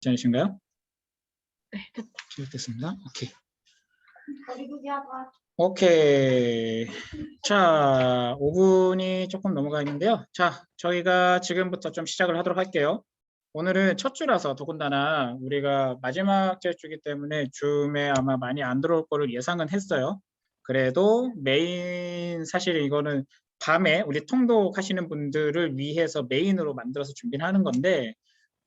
괜찮으신가요? 네, 됐습니다. 오케이. 오케이. 자, 5분이 조금 넘어가 있는데요. 자, 저희가 지금부터 좀 시작을 하도록 할게요. 오늘은 첫 주라서 더군다나 우리가 마지막 주이기 때문에 줌에 아마 많이 안 들어올 거를 예상은 했어요. 그래도 메인 사실 이거는 밤에 우리 통독하시는 분들을 위해서 메인으로 만들어서 준비를 하는 건데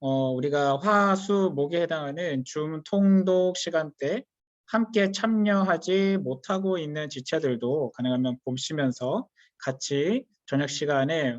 우리가 화, 수, 목에 해당하는 줌 통독 시간대 함께 참여하지 못하고 있는 지체들도 가능하면 보시면서 같이 저녁 시간에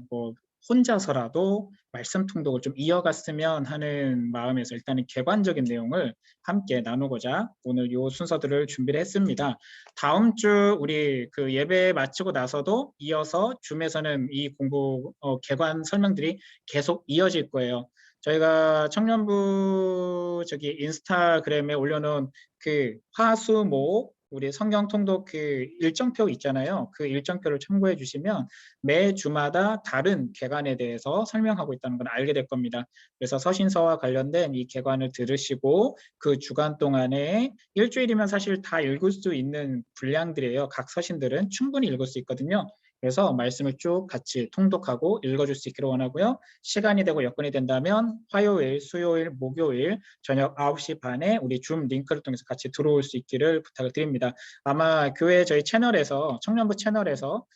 혼자서라도 말씀 통독을 좀 이어갔으면 하는 마음에서 일단은 개관적인 내용을 함께 나누고자 오늘 요 순서들을 준비를 했습니다. 다음 주 우리 그 예배 마치고 나서도 이어서 줌에서는 이 공부 개관 설명들이 계속 이어질 거예요. 저희가 청년부 인스타그램에 올려놓은 그 화수목 우리 성경 통독 그 일정표 있잖아요. 그 일정표를 참고해 주시면 매 주마다 다른 개관에 대해서 설명하고 있다는 걸 알게 될 겁니다. 그래서 서신서와 관련된 이 개관을 들으시고 그 주간 동안에 일주일이면 사실 다 읽을 수 있는 분량들이에요. 각 서신들은 충분히 읽을 수 있거든요. 그래서 말씀을 쭉 같이 통독하고 읽어줄 수 있기를 원하고요. 시간이 되고 여건이 된다면 화요일, 수요일, 목요일 저녁 9시 반에 우리 줌 링크를 통해서 같이 들어올 수 있기를 부탁을 드립니다. 아마 교회 저희 채널에서 청년부 채널에서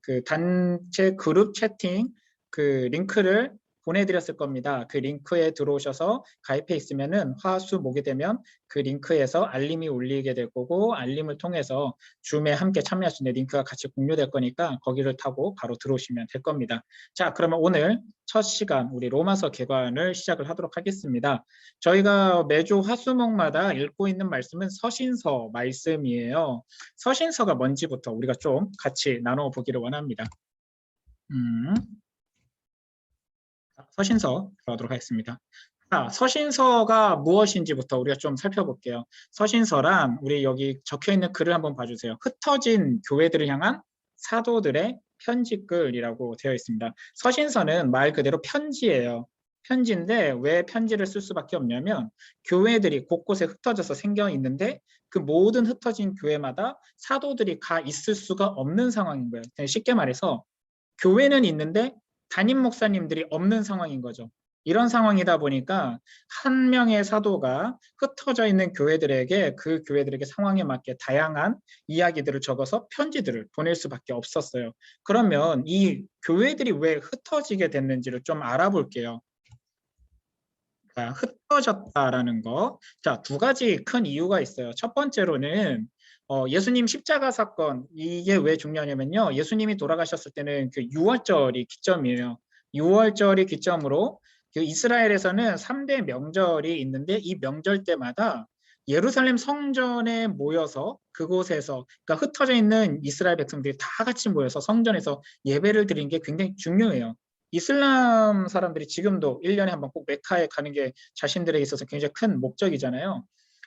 그 단체 그룹 채팅 그 링크를 보내드렸을 겁니다. 그 링크에 들어오셔서 가입해 있으면은 화수 목이 되면 그 링크에서 알림이 울리게 될 거고 알림을 통해서 줌에 함께 참여할 수 있는 링크가 같이 공유될 거니까 거기를 타고 바로 들어오시면 될 겁니다. 자, 그러면 오늘 첫 시간 우리 로마서 개관을 시작을 하도록 하겠습니다. 저희가 매주 화수목마다 읽고 있는 말씀은 서신서 말씀이에요. 서신서가 뭔지부터 우리가 좀 같이 나눠보기를 원합니다. 서신서 들어가도록 하겠습니다. 자, 서신서가 무엇인지부터 우리가 좀 살펴볼게요. 서신서란 우리 여기 적혀있는 글을 한번 봐주세요. 흩어진 교회들을 향한 사도들의 편지글이라고 되어 있습니다. 서신서는 말 그대로 편지예요. 편지인데 왜 편지를 쓸 수밖에 없냐면 교회들이 곳곳에 흩어져서 생겨 있는데 그 모든 흩어진 교회마다 사도들이 가 있을 수가 없는 상황인 거예요. 쉽게 말해서 교회는 있는데 담임 목사님들이 없는 상황인 거죠. 이런 상황이다 보니까 한 명의 사도가 흩어져 있는 교회들에게 그 교회들에게 상황에 맞게 다양한 이야기들을 적어서 편지들을 보낼 수밖에 없었어요. 그러면 이 교회들이 왜 흩어지게 됐는지를 좀 알아볼게요. 자, 흩어졌다라는 거. 자, 두 가지 큰 이유가 있어요. 첫 번째로는 예수님 십자가 사건, 이게 왜 중요하냐면요. 예수님이 돌아가셨을 때는 그 6월절이 기점이에요. 6월절이 기점으로 그 이스라엘에서는 3대 명절이 있는데 이 명절 때마다 예루살렘 성전에 모여서 그곳에서 그러니까 흩어져 있는 이스라엘 백성들이 다 같이 모여서 성전에서 예배를 드리는 게 굉장히 중요해요. 이슬람 사람들이 지금도 1년에 한 번 꼭 메카에 가는 게 자신들에게 있어서 굉장히 큰 목적이잖아요.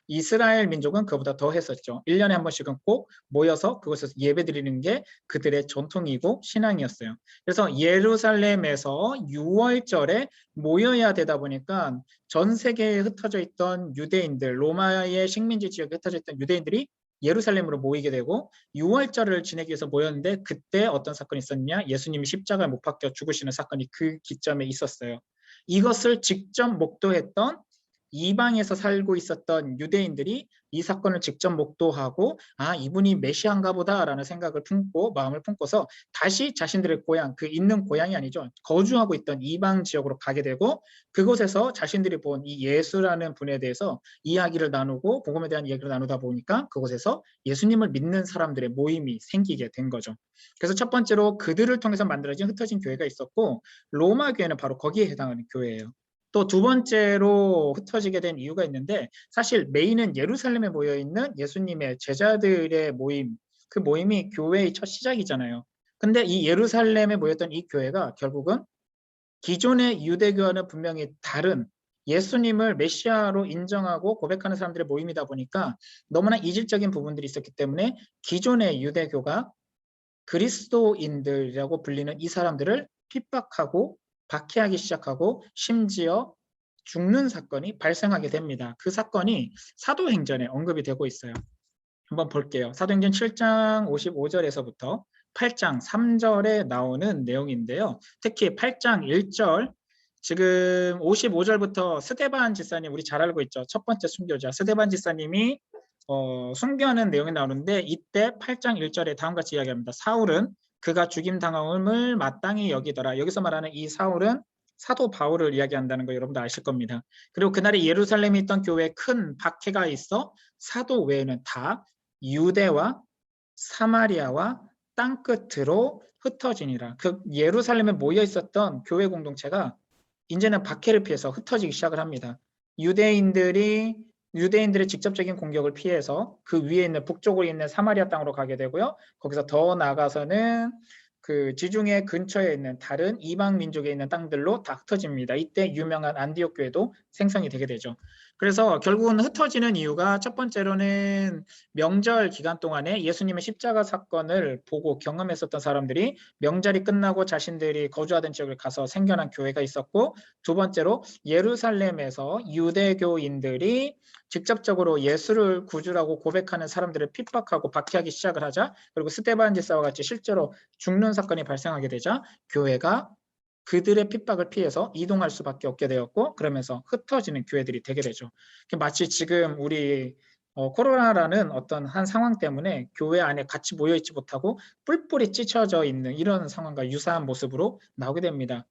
이스라엘 민족은 그보다 더 했었죠. 1년에 한 번씩은 꼭 모여서 그곳에서 예배 드리는 게 그들의 전통이고 신앙이었어요. 그래서 예루살렘에서 6월절에 모여야 되다 보니까 전 세계에 흩어져 있던 유대인들, 로마의 식민지 지역에 흩어져 있던 유대인들이 예루살렘으로 모이게 되고 6월절을 지내기 위해서 모였는데 그때 어떤 사건이 있었냐? 예수님이 십자가에 못 박혀 죽으시는 사건이 그 기점에 있었어요. 이것을 직접 목도했던 이방에서 살고 있었던 유대인들이 이 사건을 직접 목도하고 아 이분이 메시아인가 보다라는 생각을 품고 마음을 품고서 다시 자신들의 고향 그 있는 고향이 아니죠 거주하고 있던 이방 지역으로 가게 되고 그곳에서 자신들이 본 이 예수라는 분에 대해서 이야기를 나누고 복음에 대한 이야기를 나누다 보니까 그곳에서 예수님을 믿는 사람들의 모임이 생기게 된 거죠. 그래서 첫 번째로 그들을 통해서 만들어진 흩어진 교회가 있었고 로마 교회는 바로 거기에 해당하는 교회예요. 또 두 번째로 흩어지게 된 이유가 있는데 사실 메인은 예루살렘에 모여있는 예수님의 제자들의 모임 그 모임이 교회의 첫 시작이잖아요. 근데 이 예루살렘에 모였던 이 교회가 결국은 기존의 유대교와는 분명히 다른 예수님을 메시아로 인정하고 고백하는 사람들의 모임이다 보니까 너무나 이질적인 부분들이 있었기 때문에 기존의 유대교가 그리스도인들이라고 불리는 이 사람들을 핍박하고 박해하기 시작하고 심지어 죽는 사건이 발생하게 됩니다. 그 사건이 사도행전에 언급이 되고 있어요. 한번 볼게요. 사도행전 7장 55절에서부터 8장 3절에 나오는 내용인데요. 특히 8장 1절, 지금 55절부터 스데반 지사님, 우리 잘 알고 있죠. 첫 번째 순교자 스데반 지사님이 순교하는 내용이 나오는데, 이때 8장 1절에 다음과 같이 이야기합니다. 사울은 그가 죽임 당함을 마땅히 여기더라. 여기서 말하는 이 사울은 사도 바울을 이야기한다는 거 여러분도 아실 겁니다. 그리고 그날에 예루살렘에 있던 교회에 큰 박해가 있어 사도 외에는 다 유대와 사마리아와 땅끝으로 흩어지니라. 그 예루살렘에 모여 있었던 교회 공동체가 이제는 박해를 피해서 흩어지기 시작을 합니다. 유대인들의 직접적인 공격을 피해서 그 위에 있는 북쪽으로 있는 사마리아 땅으로 가게 되고요. 거기서 더 나아가서는 그 지중해 근처에 있는 다른 이방 민족에 있는 땅들로 다 흩어집니다. 이때 유명한 안디옥 교회도 생성이 되게 되죠. 그래서 결국은 흩어지는 이유가 첫 번째로는 명절 기간 동안에 예수님의 십자가 사건을 보고 경험했었던 사람들이 명절이 끝나고 자신들이 거주하던 지역을 가서 생겨난 교회가 있었고, 두 번째로 예루살렘에서 유대교인들이 직접적으로 예수를 구주라고 고백하는 사람들을 핍박하고 박해하기 시작을 하자, 그리고 스데반 지사와 같이 실제로 죽는 사건이 발생하게 되자 교회가 그들의 핍박을 피해서 이동할 수밖에 없게 되었고, 그러면서 흩어지는 교회들이 되게 되죠. 마치 지금 우리 코로나라는 어떤 한 상황 때문에 교회 안에 같이 모여있지 못하고 뿔뿔이 찢혀져 있는 이런 상황과 유사한 모습으로 나오게 됩니다.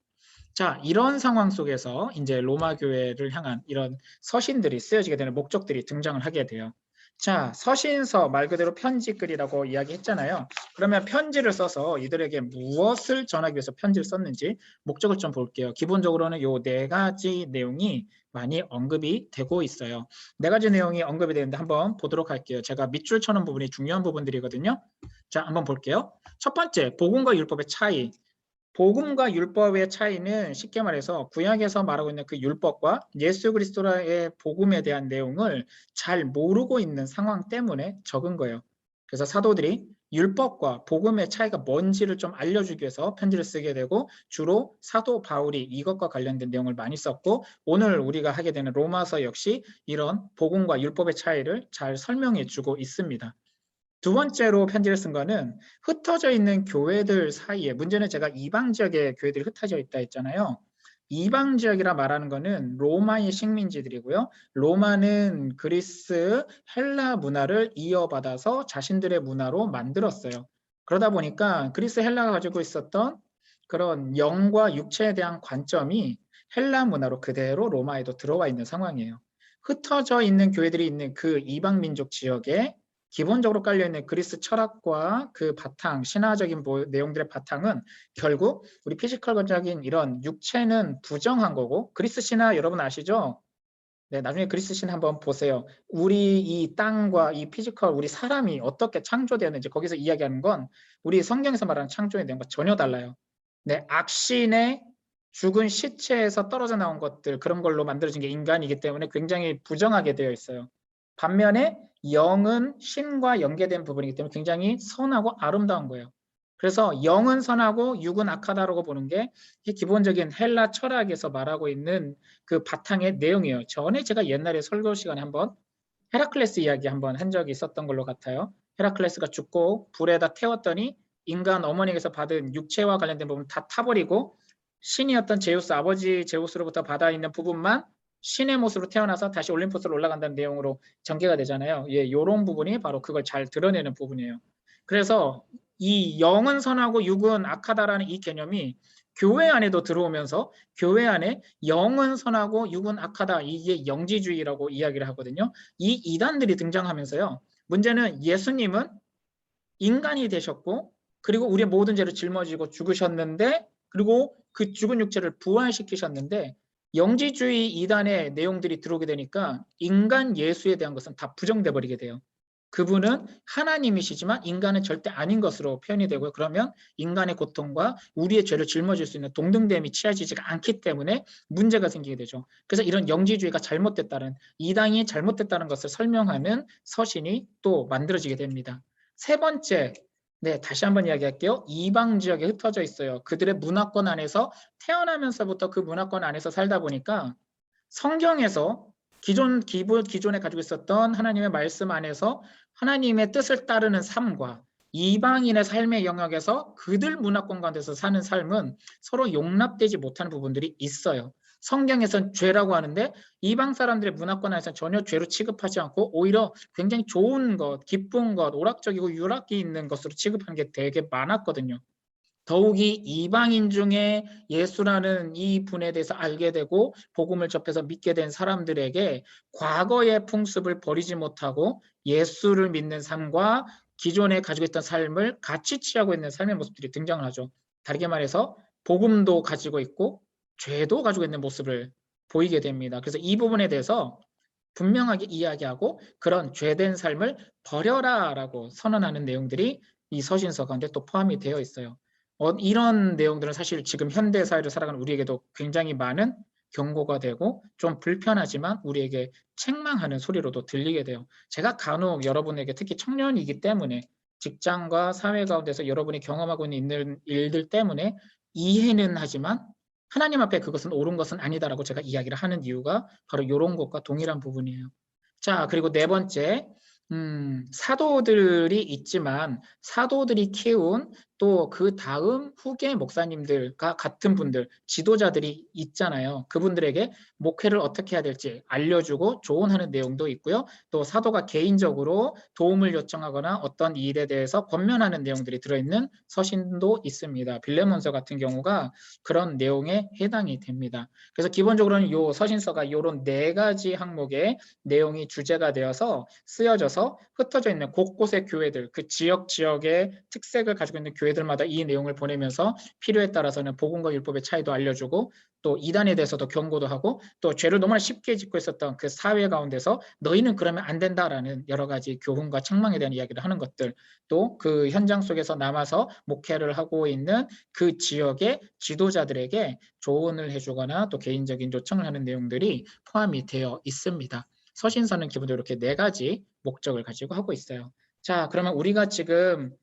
자, 이런 상황 속에서 이제 로마 교회를 향한 이런 서신들이 쓰여지게 되는 목적들이 등장을 하게 돼요. 자, 서신서 말 그대로 편지글이라고 이야기했잖아요. 그러면 편지를 써서 이들에게 무엇을 전하기 위해서 편지를 썼는지 목적을 좀 볼게요. 기본적으로는 요 네 가지 내용이 많이 언급이 되고 있어요. 네 가지 내용이 언급이 되는데 한번 보도록 할게요. 제가 밑줄 쳐놓은 부분이 중요한 부분들이거든요. 자, 한번 볼게요. 첫 번째, 복음과 율법의 차이. 복음과 율법의 차이는 쉽게 말해서 구약에서 말하고 있는 그 율법과 예수 그리스도의 복음에 대한 내용을 잘 모르고 있는 상황 때문에 적은 거예요. 그래서 사도들이 율법과 복음의 차이가 뭔지를 좀 알려주기 위해서 편지를 쓰게 되고, 주로 사도 바울이 이것과 관련된 내용을 많이 썼고, 오늘 우리가 하게 되는 로마서 역시 이런 복음과 율법의 차이를 잘 설명해 주고 있습니다. 두 번째로 편지를 쓴 거는 흩어져 있는 교회들 사이에, 문제는 제가 이방 지역에 교회들이 흩어져 있다 했잖아요. 이방 지역이라 말하는 거는 로마의 식민지들이고요. 로마는 그리스, 헬라 문화를 이어받아서 자신들의 문화로 만들었어요. 그러다 보니까 그리스, 헬라가 가지고 있었던 그런 영과 육체에 대한 관점이 헬라 문화로 그대로 로마에도 들어와 있는 상황이에요. 흩어져 있는 교회들이 있는 그 이방 민족 지역에 기본적으로 깔려있는 그리스 철학과 그 바탕, 신화적인 내용들의 바탕은 결국 우리 피지컬적인 이런 육체는 부정한 거고, 그리스 신화 여러분 아시죠? 네, 나중에 그리스 신화 한번 보세요. 우리 이 땅과 이 피지컬, 우리 사람이 어떻게 창조되었는지 거기서 이야기하는 건 우리 성경에서 말하는 창조의 내용과 전혀 달라요. 네, 악신의 죽은 시체에서 떨어져 나온 것들, 그런 걸로 만들어진 게 인간이기 때문에 굉장히 부정하게 되어 있어요. 반면에 영은 신과 연계된 부분이기 때문에 굉장히 선하고 아름다운 거예요. 그래서 영은 선하고 육은 악하다라고 보는 게 기본적인 헬라 철학에서 말하고 있는 그 바탕의 내용이에요. 전에 제가 옛날에 설교 시간에 한번 헤라클레스 이야기 한번 한 적이 있었던 걸로 같아요. 헤라클레스가 죽고 불에다 태웠더니 인간 어머니에게서 받은 육체와 관련된 부분 다 타버리고 신이었던 제우스, 아버지 제우스로부터 받아 있는 부분만 신의 모습으로 태어나서 다시 올림포스로 올라간다는 내용으로 전개가 되잖아요. 예, 이런 부분이 바로 그걸 잘 드러내는 부분이에요. 그래서 이 영은 선하고 육은 악하다라는 이 개념이 교회 안에도 들어오면서 교회 안에 영은 선하고 육은 악하다, 이게 영지주의라고 이야기를 하거든요. 이 이단들이 등장하면서요. 문제는 예수님은 인간이 되셨고, 그리고 우리의 모든 죄를 짊어지고 죽으셨는데, 그리고 그 죽은 육체를 부활시키셨는데, 영지주의 이단의 내용들이 들어오게 되니까 인간 예수에 대한 것은 다 부정돼 버리게 돼요. 그분은 하나님이시지만 인간은 절대 아닌 것으로 표현이 되고요. 그러면 인간의 고통과 우리의 죄를 짊어질 수 있는 동등됨이 취해지지가 않기 때문에 문제가 생기게 되죠. 그래서 이런 영지주의가 잘못됐다는, 이단이 잘못됐다는 것을 설명하는 서신이 또 만들어지게 됩니다. 세 번째, 네, 다시 한번 이야기할게요. 이방 지역에 흩어져 있어요. 그들의 문화권 안에서 태어나면서부터 그 문화권 안에서 살다 보니까 성경에서 기존에 가지고 있었던 하나님의 말씀 안에서 하나님의 뜻을 따르는 삶과 이방인의 삶의 영역에서 그들 문화권 가운데서 사는 삶은 서로 용납되지 못하는 부분들이 있어요. 성경에선 죄라고 하는데 이방 사람들의 문화권 안에서 전혀 죄로 취급하지 않고 오히려 굉장히 좋은 것, 기쁜 것, 오락적이고 유락기 있는 것으로 취급하는 게 되게 많았거든요. 더욱이 이방인 중에 예수라는 이 분에 대해서 알게 되고 복음을 접해서 믿게 된 사람들에게 과거의 풍습을 버리지 못하고 예수를 믿는 삶과 기존에 가지고 있던 삶을 같이 취하고 있는 삶의 모습들이 등장을 하죠. 다르게 말해서 복음도 가지고 있고 죄도 가지고 있는 모습을 보이게 됩니다. 그래서 이 부분에 대해서 분명하게 이야기하고 그런 죄된 삶을 버려라라고 선언하는 내용들이 이 서신서 가운데 또 포함이 되어 있어요. 이런 내용들은 사실 지금 현대 사회를 살아가는 우리에게도 굉장히 많은 경고가 되고 좀 불편하지만 우리에게 책망하는 소리로도 들리게 돼요. 제가 간혹 여러분에게 특히 청년이기 때문에 직장과 사회 가운데서 여러분이 경험하고 있는 일들 때문에 이해는 하지만 하나님 앞에 그것은 옳은 것은 아니다라고 제가 이야기를 하는 이유가 바로 이런 것과 동일한 부분이에요. 자, 그리고 네 번째, 사도들이 있지만 사도들이 키운 또 그 다음 후계 목사님들과 같은 분들, 지도자들이 있잖아요. 그분들에게 목회를 어떻게 해야 될지 알려주고 조언하는 내용도 있고요. 또 사도가 개인적으로 도움을 요청하거나 어떤 일에 대해서 권면하는 내용들이 들어있는 서신도 있습니다. 빌레몬서 같은 경우가 그런 내용에 해당이 됩니다. 그래서 기본적으로는 이 서신서가 이런 네 가지 항목의 내용이 주제가 되어서 쓰여져서 흩어져 있는 곳곳의 교회들, 그 지역의 특색을 가지고 있는 교회들마다 이 내용을 보내면서 필요에 따라서는 복음과 율법의 차이도 알려주고 또 이단에 대해서도 경고도 하고 또 죄를 너무나 쉽게 짓고 있었던 그 사회 가운데서 너희는 그러면 안 된다라는 여러 가지 교훈과 책망에 대한 이야기를 하는 것들, 또 그 현장 속에서 남아서 목회를 하고 있는 그 지역의 지도자들에게 조언을 해주거나 또 개인적인 요청을 하는 내용들이 포함이 되어 있습니다. 서신서는 기본적으로 이렇게 네 가지 목적을 가지고 하고 있어요. 자, 그러면 우리가 지금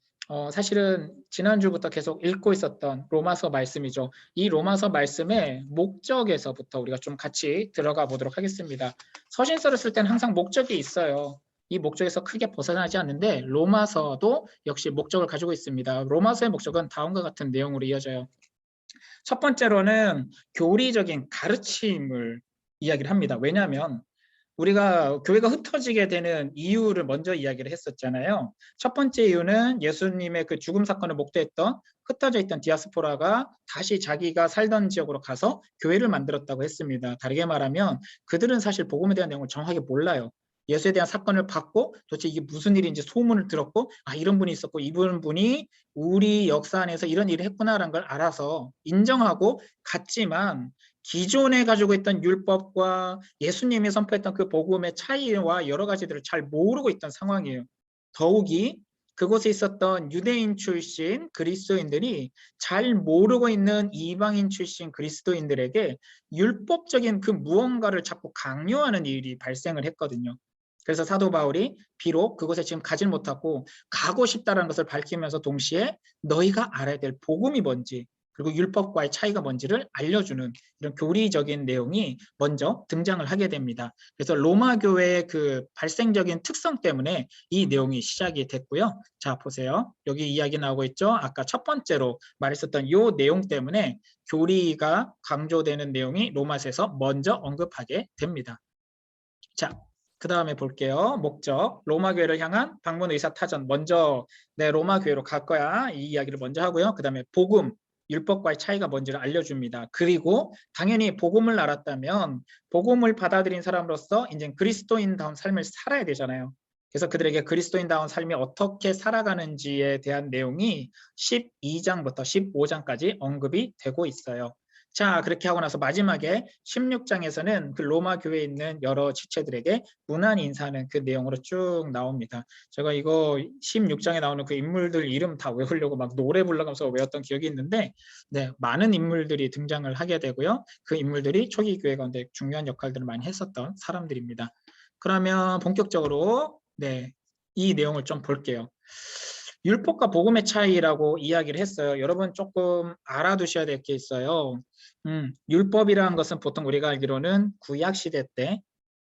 사실은 지난주부터 계속 읽고 있었던 로마서 말씀이죠. 이 로마서 말씀의 목적에서부터 우리가 좀 같이 들어가 보도록 하겠습니다. 서신서를 쓸 때는 항상 목적이 있어요. 이 목적에서 크게 벗어나지 않는데 로마서도 역시 목적을 가지고 있습니다. 로마서의 목적은 다음과 같은 내용으로 이어져요. 첫 번째로는 교리적인 가르침을 이야기를 합니다. 왜냐하면 우리가 교회가 흩어지게 되는 이유를 먼저 이야기를 했었잖아요. 첫 번째 이유는 예수님의 그 죽음 사건을 목도했던 흩어져 있던 디아스포라가 다시 자기가 살던 지역으로 가서 교회를 만들었다고 했습니다. 다르게 말하면 그들은 사실 복음에 대한 내용을 정확하게 몰라요. 예수에 대한 사건을 받고 도대체 이게 무슨 일인지 소문을 들었고 이런 분이 있었고 이분 분이 우리 역사 안에서 이런 일을 했구나라는 걸 알아서 인정하고 갔지만 기존에 가지고 있던 율법과 예수님이 선포했던 그 복음의 차이와 여러 가지들을 잘 모르고 있던 상황이에요. 더욱이 그곳에 있었던 유대인 출신 그리스도인들이 잘 모르고 있는 이방인 출신 그리스도인들에게 율법적인 그 무언가를 자꾸 강요하는 일이 발생을 했거든요. 그래서 사도 바울이 비록 그곳에 지금 가질 못하고 가고 싶다는 것을 밝히면서 동시에 너희가 알아야 될 복음이 뭔지 그리고 율법과의 차이가 뭔지를 알려주는 이런 교리적인 내용이 먼저 등장을 하게 됩니다. 그래서 로마 교회의 그 발생적인 특성 때문에 이 내용이 시작이 됐고요. 자, 보세요. 여기 이야기 나오고 있죠. 아까 첫 번째로 말했었던 이 내용 때문에 교리가 강조되는 내용이 로마서에서 먼저 언급하게 됩니다. 자, 그 다음에 볼게요. 목적, 로마 교회를 향한 방문 의사 타전. 먼저 내 로마 교회로 갈 거야. 이 이야기를 먼저 하고요. 그 다음에 복음, 율법과의 차이가 뭔지를 알려줍니다. 그리고 당연히 복음을 알았다면 복음을 받아들인 사람으로서 이제 그리스도인다운 삶을 살아야 되잖아요. 그래서 그들에게 그리스도인다운 삶이 어떻게 살아가는지에 대한 내용이 12장부터 15장까지 언급이 되고 있어요. 자, 그렇게 하고 나서 마지막에 16장에서는 그 로마 교회에 있는 여러 지체들에게 문안 인사하는 그 내용으로 쭉 나옵니다. 제가 이거 16장에 나오는 그 인물들 이름 다 외우려고 막 노래 불러가면서 외웠던 기억이 있는데 네, 많은 인물들이 등장을 하게 되고요. 그 인물들이 초기 교회 가운데 중요한 역할들을 많이 했었던 사람들입니다. 그러면 본격적으로 네, 이 내용을 좀 볼게요. 율법과 복음의 차이라고 이야기를 했어요. 여러분 조금 알아두셔야 될 게 있어요. 율법이라는 것은 보통 우리가 알기로는 구약 시대 때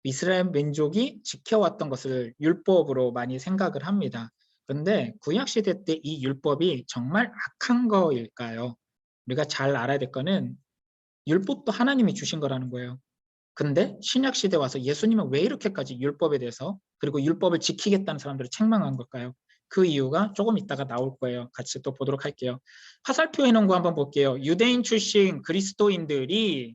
이스라엘 민족이 지켜왔던 것을 율법으로 많이 생각을 합니다. 그런데 구약 시대 때 이 율법이 정말 악한 거일까요? 우리가 잘 알아야 될 거는 율법도 하나님이 주신 거라는 거예요. 근데 신약 시대 와서 예수님은 왜 이렇게까지 율법에 대해서 그리고 율법을 지키겠다는 사람들을 책망한 걸까요? 그 이유가 조금 이따가 나올 거예요. 같이 또 보도록 할게요. 화살표 해놓은 거 한번 볼게요. 유대인 출신 그리스도인들이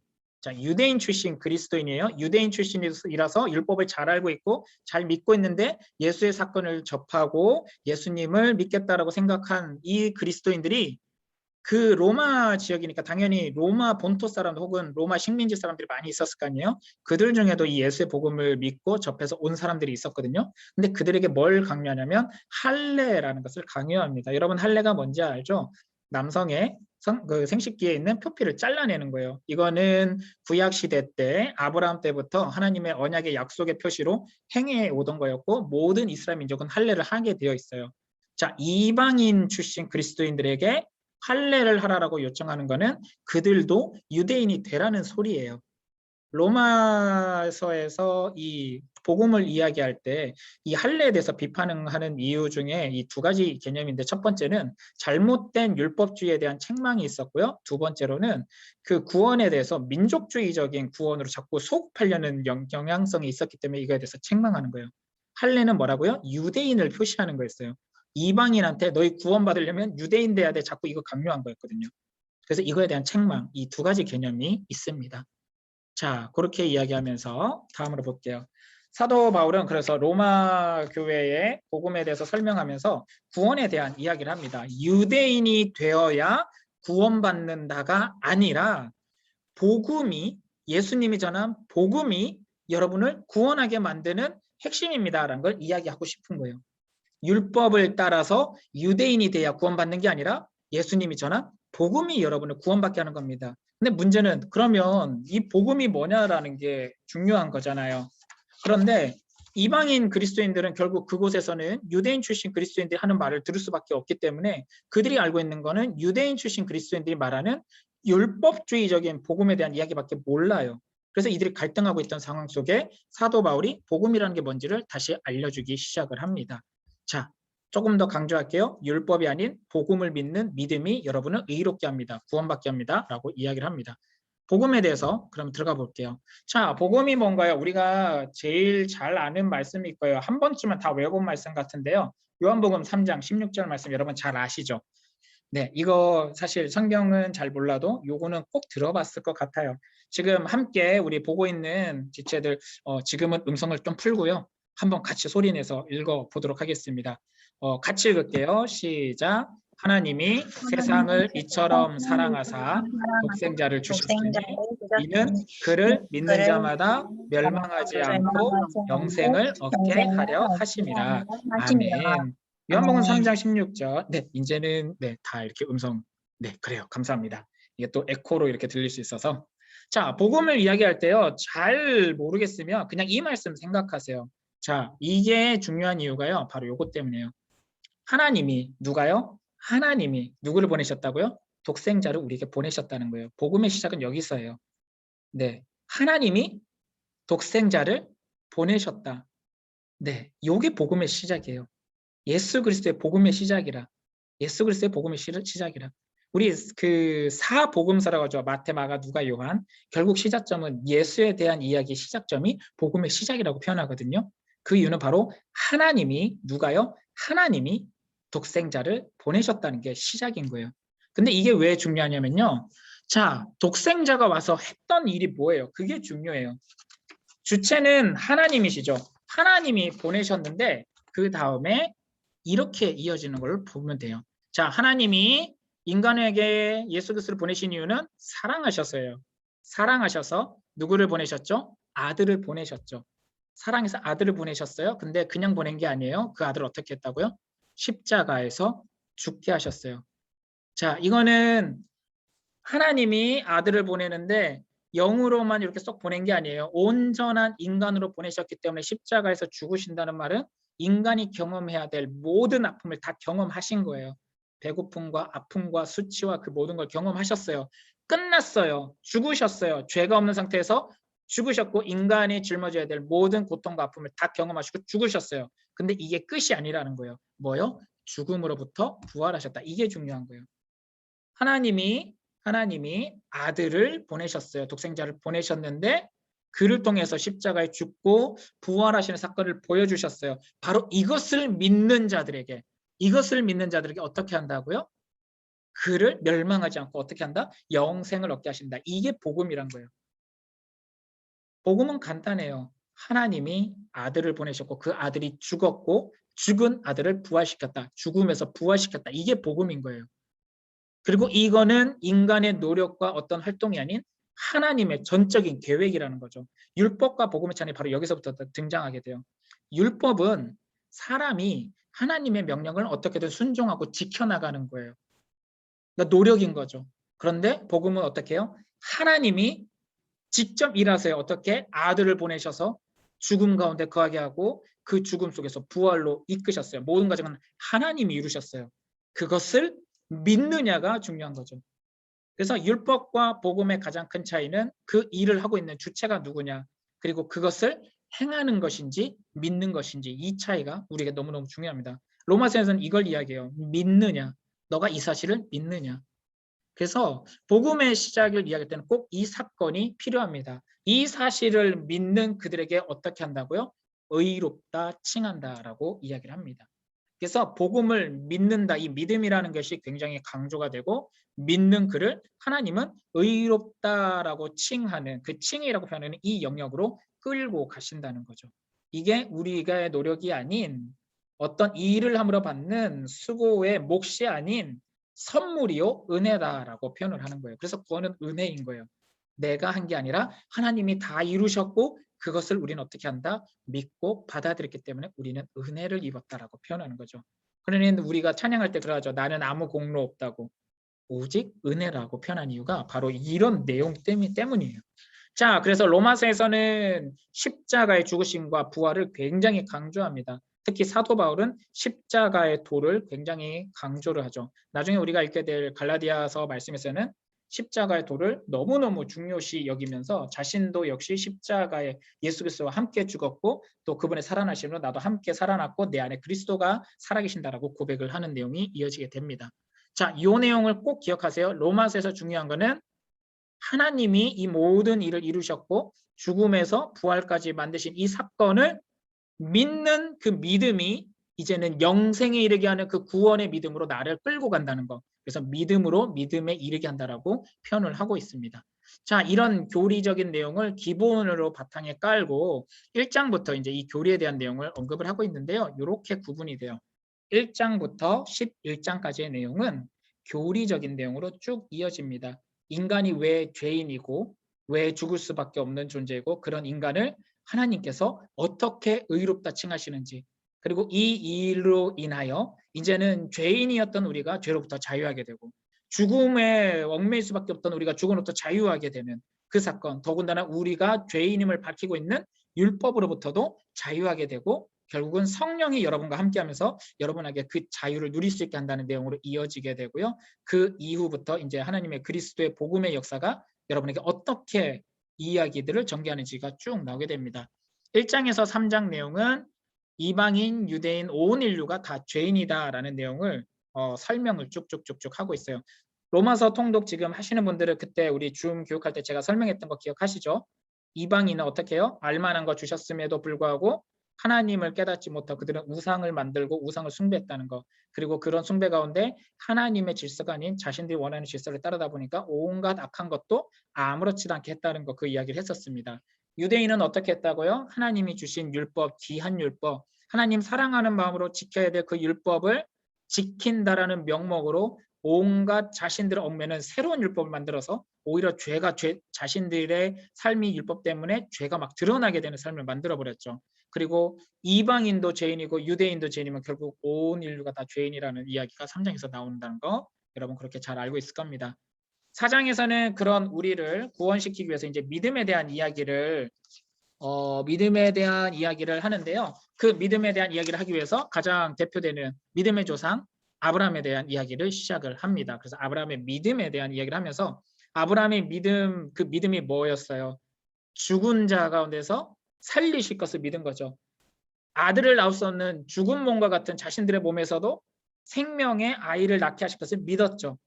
유대인 출신 그리스도인이에요. 유대인 출신이라서 율법을 잘 알고 있고 잘 믿고 있는데 예수의 사건을 접하고 예수님을 믿겠다라고 생각한 이 그리스도인들이 그 로마 지역이니까 당연히 로마 본토 사람 혹은 로마 식민지 사람들이 많이 있었을 거 아니에요. 그들 중에도 이 예수의 복음을 믿고 접해서 온 사람들이 있었거든요. 근데 그들에게 뭘 강요하냐면 할례라는 것을 강요합니다. 여러분 할례가 뭔지 알죠? 남성의 그 생식기에 있는 표피를 잘라내는 거예요. 이거는 구약 시대 때 아브라함 때부터 하나님의 언약의 약속의 표시로 행해 오던 거였고 모든 이스라엘 민족은 할례를 하게 되어 있어요. 자, 이방인 출신 그리스도인들에게 할례를 하라고 요청하는 것은 그들도 유대인이 되라는 소리예요. 로마서에서 이 복음을 이야기할 때 이 할례에 대해서 비판하는 이유 중에 이 두 가지 개념인데 첫 번째는 잘못된 율법주의에 대한 책망이 있었고요. 두 번째로는 그 구원에 대해서 민족주의적인 구원으로 자꾸 소급하려는 경향성이 있었기 때문에 이거에 대해서 책망하는 거예요. 할례는 뭐라고요? 유대인을 표시하는 거였어요. 이방인한테 너희 구원받으려면 유대인 돼야 돼. 자꾸 이거 강요한 거였거든요. 그래서 이거에 대한 책망, 이 두 가지 개념이 있습니다. 자, 그렇게 이야기하면서 다음으로 볼게요. 사도 바울은 그래서 로마 교회의 복음에 대해서 설명하면서 구원에 대한 이야기를 합니다. 유대인이 되어야 구원받는다가 아니라 복음이 예수님이 전한 복음이 여러분을 구원하게 만드는 핵심입니다라는 걸 이야기하고 싶은 거예요. 율법을 따라서 유대인이 돼야 구원받는 게 아니라 예수님이 전한 복음이 여러분을 구원받게 하는 겁니다. 근데 문제는 그러면 이 복음이 뭐냐라는 게 중요한 거잖아요. 그런데 이방인 그리스도인들은 결국 그곳에서는 유대인 출신 그리스도인들이 하는 말을 들을 수밖에 없기 때문에 그들이 알고 있는 거는 유대인 출신 그리스도인들이 말하는 율법주의적인 복음에 대한 이야기밖에 몰라요. 그래서 이들이 갈등하고 있던 상황 속에 사도 바울이 복음이라는 게 뭔지를 다시 알려주기 시작을 합니다. 자, 조금 더 강조할게요. 율법이 아닌 복음을 믿는 믿음이 여러분을 의롭게 합니다. 구원받게 합니다. 라고 이야기를 합니다. 복음에 대해서 그럼 들어가 볼게요. 자, 복음이 뭔가요? 우리가 제일 잘 아는 말씀일 거예요. 한 번쯤은 다 외워본 말씀 같은데요. 요한복음 3장 16절 말씀 여러분 잘 아시죠? 네, 이거 사실 성경은 잘 몰라도 요거는 꼭 들어봤을 것 같아요. 지금 함께 우리 보고 있는 지체들 지금은 음성을 좀 풀고요. 한번 같이 소리내서 읽어보도록 하겠습니다. 같이 읽을게요. 시작. 하나님이 세상을 이처럼 사랑하사 독생자를 주셨으니 이는 그를 믿는 자마다 멸망하지 않고 영생을 얻게 하려 하심이라. 아멘. 요한복음 3장 16절. 네, 이제는 네, 다 이렇게 음성. 네, 그래요. 감사합니다. 이게 또 에코로 이렇게 들릴 수 있어서. 자, 복음을 이야기할 때요. 잘 모르겠으면 그냥 이 말씀 생각하세요. 자, 이게 중요한 이유가요. 바로 요것 때문에요. 하나님이 누가요? 하나님이 누구를 보내셨다고요? 독생자를 우리에게 보내셨다는 거예요. 복음의 시작은 여기서예요. 네, 하나님이 독생자를 보내셨다. 네, 요게 복음의 시작이에요. 예수 그리스도의 복음의 시작이라. 예수 그리스도의 복음의 시작이라. 우리 그 사복음서라고 하죠. 마태, 마가, 누가, 요한. 결국 시작점은 예수에 대한 이야기의 시작점이 복음의 시작이라고 표현하거든요. 그 이유는 바로 하나님이 누가요? 하나님이 독생자를 보내셨다는 게 시작인 거예요. 근데 이게 왜 중요하냐면요. 자, 독생자가 와서 했던 일이 뭐예요? 그게 중요해요. 주체는 하나님이시죠. 하나님이 보내셨는데 그 다음에 이렇게 이어지는 걸 보면 돼요. 자, 하나님이 인간에게 예수 그리스도를 보내신 이유는 사랑하셔서요. 사랑하셔서 누구를 보내셨죠? 아들을 보내셨죠. 사랑해서 아들을 보내셨어요. 근데 그냥 보낸 게 아니에요. 그 아들을 어떻게 했다고요? 십자가에서 죽게 하셨어요. 자, 이거는 하나님이 아들을 보내는데 영으로만 이렇게 쏙 보낸 게 아니에요. 온전한 인간으로 보내셨기 때문에 십자가에서 죽으신다는 말은 인간이 경험해야 될 모든 아픔을 다 경험하신 거예요. 배고픔과 아픔과 수치와 그 모든 걸 경험하셨어요. 끝났어요. 죽으셨어요. 죄가 없는 상태에서 죽으셨고 인간이 짊어져야 될 모든 고통과 아픔을 다 경험하시고 죽으셨어요. 근데 이게 끝이 아니라는 거예요. 뭐요? 죽음으로부터 부활하셨다. 이게 중요한 거예요. 하나님이 아들을 보내셨어요. 독생자를 보내셨는데 그를 통해서 십자가에 죽고 부활하시는 사건을 보여주셨어요. 바로 이것을 믿는 자들에게 어떻게 한다고요? 그를 멸망하지 않고 어떻게 한다? 영생을 얻게 하신다. 이게 복음이란 거예요. 복음은 간단해요. 하나님이 아들을 보내셨고 그 아들이 죽었고 죽은 아들을 부활시켰다. 죽음에서 부활시켰다. 이게 복음인 거예요. 그리고 이거는 인간의 노력과 어떤 활동이 아닌 하나님의 전적인 계획이라는 거죠. 율법과 복음의 차이는 바로 여기서부터 등장하게 돼요. 율법은 사람이 하나님의 명령을 어떻게든 순종하고 지켜나가는 거예요. 그러니까 노력인 거죠. 그런데 복음은 어떻게 해요? 하나님이 직접 일하세요. 어떻게? 아들을 보내셔서 죽음 가운데 거하게 하고 그 죽음 속에서 부활로 이끄셨어요. 모든 과정은 하나님이 이루셨어요. 그것을 믿느냐가 중요한 거죠. 그래서 율법과 복음의 가장 큰 차이는 그 일을 하고 있는 주체가 누구냐, 그리고 그것을 행하는 것인지 믿는 것인지, 이 차이가 우리에게 너무너무 중요합니다. 로마서에서는 이걸 이야기해요. 믿느냐, 너가 이 사실을 믿느냐. 그래서 복음의 시작을 이야기할 때는 꼭 이 사건이 필요합니다. 이 사실을 믿는 그들에게 어떻게 한다고요? 의롭다 칭한다라고 이야기를 합니다. 그래서 복음을 믿는다, 이 믿음이라는 것이 굉장히 강조가 되고 믿는 그를 하나님은 의롭다라고 칭하는, 그 칭이라고 표현하는 이 영역으로 끌고 가신다는 거죠. 이게 우리가 노력이 아닌 어떤 일을 함으로 받는 수고의 몫이 아닌 선물이요 은혜다라고 표현을 하는 거예요. 그래서 구원은 은혜인 거예요. 내가 한 게 아니라 하나님이 다 이루셨고 그것을 우리는 어떻게 한다? 믿고 받아들였기 때문에 우리는 은혜를 입었다라고 표현하는 거죠. 그러니 우리가 찬양할 때 그러죠. 나는 아무 공로 없다고. 오직 은혜라고 표현한 이유가 바로 이런 내용 때문이에요. 자, 그래서 로마서에서는 십자가의 죽으심과 부활을 굉장히 강조합니다. 특히 사도 바울은 십자가의 도를 굉장히 강조를 하죠. 나중에 우리가 읽게 될 갈라디아서 말씀에서는 십자가의 도를 너무너무 중요시 여기면서 자신도 역시 십자가에 예수 그리스도와 함께 죽었고 또 그분의 살아나심으로 나도 함께 살아났고 내 안에 그리스도가 살아계신다라고 고백을 하는 내용이 이어지게 됩니다. 자, 이 내용을 꼭 기억하세요. 로마서에서 중요한 거는 하나님이 이 모든 일을 이루셨고 죽음에서 부활까지 만드신 이 사건을 믿는 그 믿음이 이제는 영생에 이르게 하는 그 구원의 믿음으로 나를 끌고 간다는 것. 그래서 믿음으로 믿음에 이르게 한다라고 표현을 하고 있습니다. 자, 이런 교리적인 내용을 기본으로 바탕에 깔고 1장부터 이제 이 교리에 대한 내용을 언급을 하고 있는데요. 이렇게 구분이 돼요. 1장부터 11장까지의 내용은 교리적인 내용으로 쭉 이어집니다. 인간이 왜 죄인이고 왜 죽을 수밖에 없는 존재이고 그런 인간을 하나님께서 어떻게 의롭다 칭하시는지, 그리고 이 일로 인하여 이제는 죄인이었던 우리가 죄로부터 자유하게 되고 죽음에 얽매일 수밖에 없던 우리가 죽음으로부터 자유하게 되는 그 사건, 더군다나 우리가 죄인임을 밝히고 있는 율법으로부터도 자유하게 되고 결국은 성령이 여러분과 함께하면서 여러분에게 그 자유를 누릴 수 있게 한다는 내용으로 이어지게 되고요. 그 이후부터 이제 하나님의 그리스도의 복음의 역사가 여러분에게 어떻게 이야기들을 전개하는지가 쭉 나오게 됩니다. 1장에서 3장 내용은 이방인, 유대인, 온 인류가 다 죄인이다라는 내용을 설명을 쭉쭉쭉쭉 하고 있어요. 로마서 통독 지금 하시는 분들은 그때 우리 줌 교육할 때 제가 설명했던 거 기억하시죠? 이방인은 어떻게 해요? 알만한 거 주셨음에도 불구하고 하나님을 깨닫지 못하고 그들은 우상을 만들고 우상을 숭배했다는 거, 그리고 그런 숭배 가운데 하나님의 질서가 아닌 자신들이 원하는 질서를 따르다 보니까 온갖 악한 것도 아무렇지도 않게 했다는 거, 그 이야기를 했었습니다. 유대인은 어떻게 했다고요? 하나님이 주신 율법, 귀한 율법, 하나님 사랑하는 마음으로 지켜야 될 그 율법을 지킨다라는 명목으로 온갖 자신들을 얽매는 새로운 율법을 만들어서 오히려 자신들의 삶이 율법 때문에 죄가 막 드러나게 되는 삶을 만들어버렸죠. 그리고 이방인도 죄인이고 유대인도 죄인이면 결국 온 인류가 다 죄인이라는 이야기가 3장에서 나온다는 거 여러분 그렇게 잘 알고 있을 겁니다. 4장에서는 그런 우리를 구원시키기 위해서 이제 믿음에 대한 이야기를 하는데요. 그 믿음에 대한 이야기를 하기 위해서 가장 대표되는 믿음의 조상 아브라함에 대한 이야기를 시작을 합니다. 그래서 아브라함의 믿음에 대한 이야기를 하면서 아브라함의 믿음, 그 믿음이 뭐였어요? 죽은 자 가운데서 살리실 것을 믿은 거죠. 아들을 낳을 수 없는 죽은 몸과 같은 자신들의 몸에서도 생명의 아이를 낳게 하실 것을 믿었죠.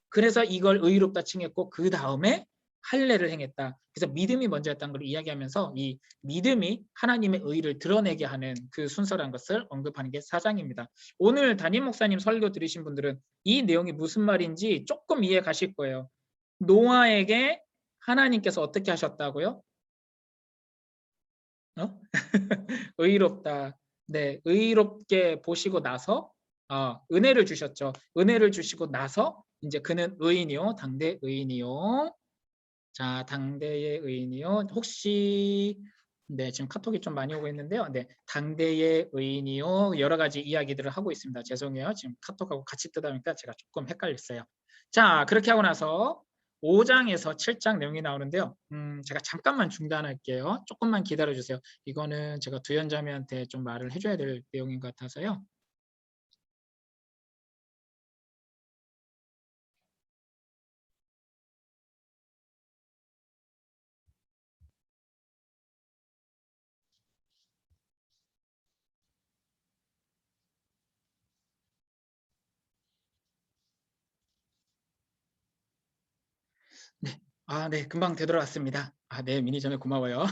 그래서 이걸 의롭다 칭했고 그 다음에 할례를 행했다. 그래서 믿음이 먼저였다는 걸 이야기하면서 이 믿음이 하나님의 의를 드러내게 하는 그 순서라는 것을 언급하는 게 4장입니다. 오늘 담임 목사님 설교 들으신 분들은 이 내용이 무슨 말인지 조금 이해 가실 거예요. 노아에게 하나님께서 어떻게 하셨다고요? 의롭다. 네, 의롭게 보시고 나서 은혜를 주셨죠. 은혜를 주시고 나서 이제 그는 의인이요, 당대 의인이요. 자, 당대의 의인이요. 혹시 네, 지금 카톡이 좀 많이 오고 있는데요. 네, 당대의 의인이요. 여러 가지 이야기들을 하고 있습니다. 죄송해요. 지금 카톡하고 같이 뜨다 보니까 제가 조금 헷갈렸어요. 자, 그렇게 하고 나서 5장에서 7장 내용이 나오는데요. 제가 잠깐만 중단할게요. 조금만 기다려주세요. 이거는 제가 두현자매한테 좀 말을 해줘야 될 내용인 것 같아서요. 네. 네, 금방 되돌아왔습니다. 네, 미니점에 고마워요.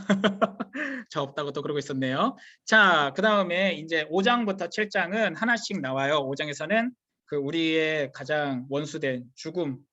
저 없다고 또 그러고 있었네요. 자, 그 다음에 이제 5장부터 7장은 하나씩 나와요. 5장에서는 그 우리의 가장 원수된 죽음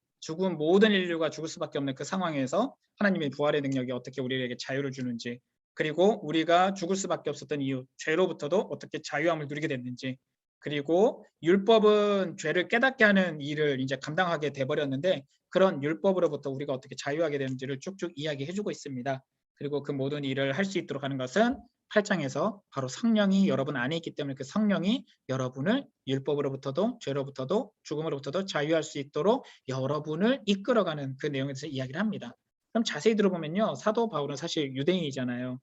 모든 인류가 죽을 수밖에 없는 그 상황에서 하나님의 부활의 능력이 어떻게 우리에게 자유를 주는지, 그리고 우리가 죽을 수밖에 없었던 이유, 죄로부터도 어떻게 자유함을 누리게 됐는지, 그리고 율법은 죄를 깨닫게 하는 일을 이제 감당하게 돼버렸는데 그런 율법으로부터 우리가 어떻게 자유하게 되는지를 쭉쭉 이야기해주고 있습니다. 그리고 그 모든 일을 할 수 있도록 하는 것은 8장에서 바로 성령이 여러분 안에 있기 때문에 그 성령이 여러분을 율법으로부터도 죄로부터도 죽음으로부터도 자유할 수 있도록 여러분을 이끌어가는 그 내용에 대해서 이야기를 합니다. 그럼 자세히 들어보면요. 사도 바울은 사실 유대인이잖아요.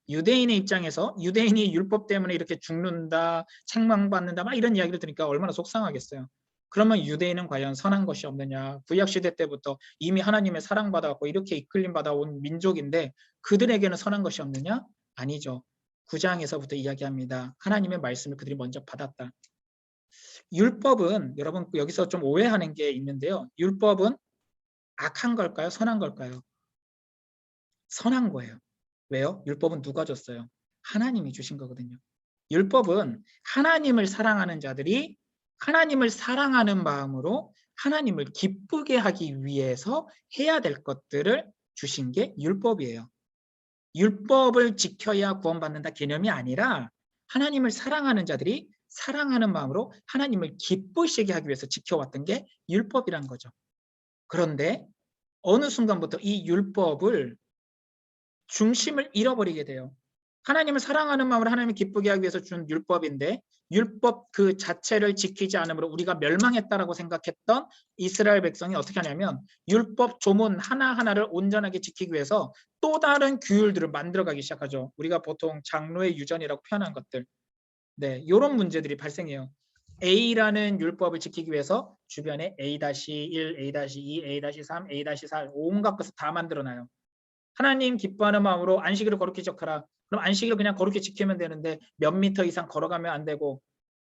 유대인의 입장에서 유대인이 율법 때문에 이렇게 죽는다, 책망받는다 막 이런 이야기를 들으니까 얼마나 속상하겠어요. 그러면 유대인은 과연 선한 것이 없느냐. 구약시대 때부터 이미 하나님의 사랑받아갖고 이렇게 이끌림 받아온 민족인데 그들에게는 선한 것이 없느냐? 아니죠. 9장에서부터 이야기합니다. 하나님의 말씀을 그들이 먼저 받았다. 율법은 여러분 여기서 좀 오해하는 게 있는데요. 율법은 악한 걸까요? 선한 걸까요? 선한 거예요. 왜요? 율법은 누가 줬어요? 하나님이 주신 거거든요. 율법은 하나님을 사랑하는 자들이 하나님을 사랑하는 마음으로 하나님을 기쁘게 하기 위해서 해야 될 것들을 주신 게 율법이에요. 율법을 지켜야 구원받는다 개념이 아니라 하나님을 사랑하는 자들이 사랑하는 마음으로 하나님을 기쁘시게 하기 위해서 지켜왔던 게 율법이란 거죠. 그런데 어느 순간부터 이 율법을 중심을 잃어버리게 돼요. 하나님을 사랑하는 마음으로 하나님을 기쁘게 하기 위해서 준 율법인데 율법 그 자체를 지키지 않으므로 우리가 멸망했다라고 생각했던 이스라엘 백성이 어떻게 하냐면 율법 조문 하나하나를 온전하게 지키기 위해서 또 다른 규율들을 만들어가기 시작하죠. 우리가 보통 장로의 유전이라고 표현한 것들. 네, 이런 문제들이 발생해요. A라는 율법을 지키기 위해서 주변에 A-1, A-2, A-3, A-4 온갖 것을 다 만들어놔요. 하나님 기뻐하는 마음으로 안식일을 거룩히 지켜라. 그럼 안식일을 그냥 거룩히 지키면 되는데 몇 미터 이상 걸어가면 안 되고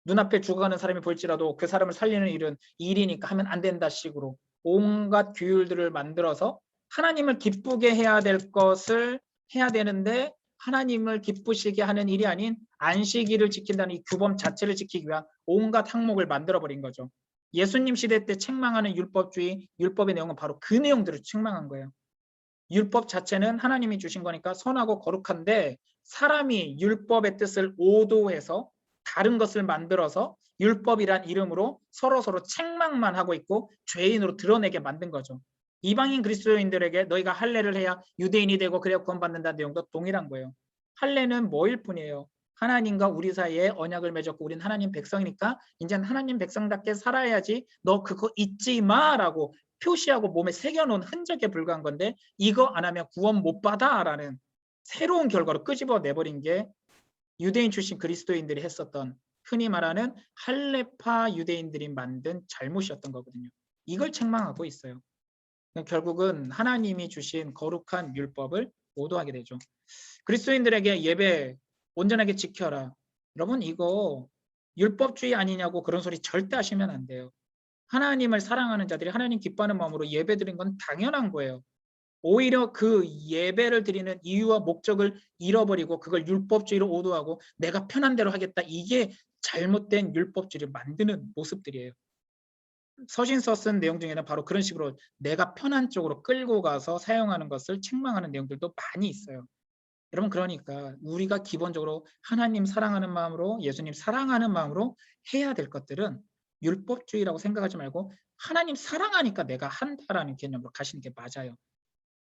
눈앞에 죽어가는 사람이 볼지라도 그 사람을 살리는 일은 일이니까 하면 안 된다 식으로 온갖 규율들을 만들어서 하나님을 기쁘게 해야 될 것을 해야 되는데 하나님을 기쁘시게 하는 일이 아닌 안식일을 지킨다는 이 규범 자체를 지키기 위한 온갖 항목을 만들어버린 거죠. 예수님 시대 때 책망하는 율법주의, 율법의 내용은 바로 그 내용들을 책망한 거예요. 율법 자체는 하나님이 주신 거니까 선하고 거룩한데 사람이 율법의 뜻을 오도해서 다른 것을 만들어서 율법이란 이름으로 서로서로 책망만 하고 있고 죄인으로 드러내게 만든 거죠. 이방인 그리스도인들에게 너희가 할례를 해야 유대인이 되고 그래야 구원받는다는 내용도 동일한 거예요. 할례는 뭐일 뿐이에요. 하나님과 우리 사이에 언약을 맺었고 우린 하나님 백성이니까 이제는 하나님 백성답게 살아야지 너 그거 잊지 마라고 표시하고 몸에 새겨놓은 흔적에 불과한 건데 이거 안 하면 구원 못 받아라는 새로운 결과로 끄집어내버린 게 유대인 출신 그리스도인들이 했었던 흔히 말하는 할레파 유대인들이 만든 잘못이었던 거거든요. 이걸 책망하고 있어요. 결국은 하나님이 주신 거룩한 율법을 오도하게 되죠. 그리스도인들에게 예배 온전하게 지켜라. 여러분 이거 율법주의 아니냐고 그런 소리 절대 하시면 안 돼요. 하나님을 사랑하는 자들이 하나님 기뻐하는 마음으로 예배 드린 건 당연한 거예요. 오히려 그 예배를 드리는 이유와 목적을 잃어버리고 그걸 율법주의로 오도하고 내가 편한 대로 하겠다. 이게 잘못된 율법주의를 만드는 모습들이에요. 서신서 쓴 내용 중에는 바로 그런 식으로 내가 편한 쪽으로 끌고 가서 사용하는 것을 책망하는 내용들도 많이 있어요. 여러분 그러니까 우리가 기본적으로 하나님 사랑하는 마음으로 예수님 사랑하는 마음으로 해야 될 것들은 율법주의라고 생각하지 말고 하나님 사랑하니까 내가 한다라는 개념으로 가시는 게 맞아요.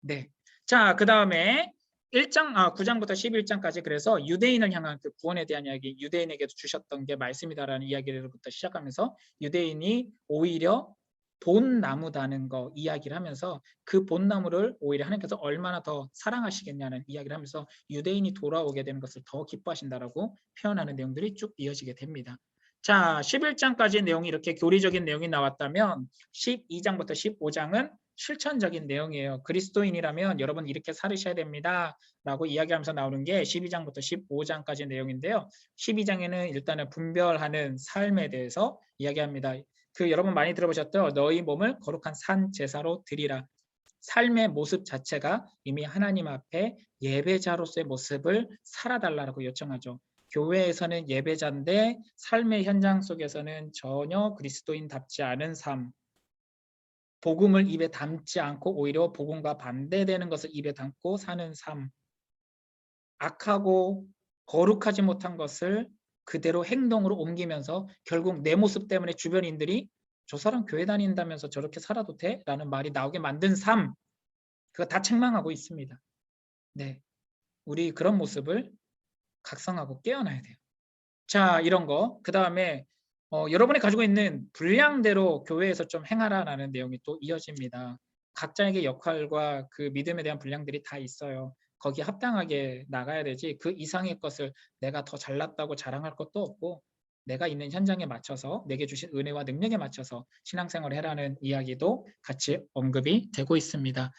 네. 자, 그다음에 9장부터 11장까지 그래서 유대인을 향한 그 구원에 대한 이야기, 유대인에게도 주셨던 게 말씀이다라는 이야기부터 시작하면서 유대인이 오히려 본나무다는 거 이야기를 하면서 그 본나무를 오히려 하나님께서 얼마나 더 사랑하시겠냐는 이야기를 하면서 유대인이 돌아오게 되는 것을 더 기뻐하신다라고 표현하는 내용들이 쭉 이어지게 됩니다. 자, 11장까지 내용이 이렇게 교리적인 내용이 나왔다면 12장부터 15장은 실천적인 내용이에요. 그리스도인이라면 여러분 이렇게 살으셔야 됩니다. 라고 이야기하면서 나오는 게 12장부터 15장까지 내용인데요. 12장에는 일단은 분별하는 삶에 대해서 이야기합니다. 여러분 많이 들어보셨죠? 너희 몸을 거룩한 산 제사로 드리라. 삶의 모습 자체가 이미 하나님 앞에 예배자로서의 모습을 살아달라고 요청하죠. 교회에서는 예배자인데 삶의 현장 속에서는 전혀 그리스도인답지 않은 삶, 복음을 입에 담지 않고 오히려 복음과 반대되는 것을 입에 담고 사는 삶, 악하고 거룩하지 못한 것을 그대로 행동으로 옮기면서 결국 내 모습 때문에 주변인들이 저 사람 교회 다닌다면서 저렇게 살아도 돼? 라는 말이 나오게 만든 삶, 그거 다 책망하고 있습니다. 네, 우리 그런 모습을 각성하고 깨어나야 돼요. 자, 이런 거. 그 다음에 여러분이 가지고 있는 분량대로 교회에서 좀 행하라라는 내용이 또 이어집니다. 각자에게 역할과 그 믿음에 대한 분량들이 다 있어요. 거기에 합당하게 나가야 되지 그 이상의 것을 내가 더 잘났다고 자랑할 것도 없고 내가 있는 현장에 맞춰서 내게 주신 은혜와 능력에 맞춰서 신앙생활을 해라는 이야기도 같이 언급이 되고 있습니다.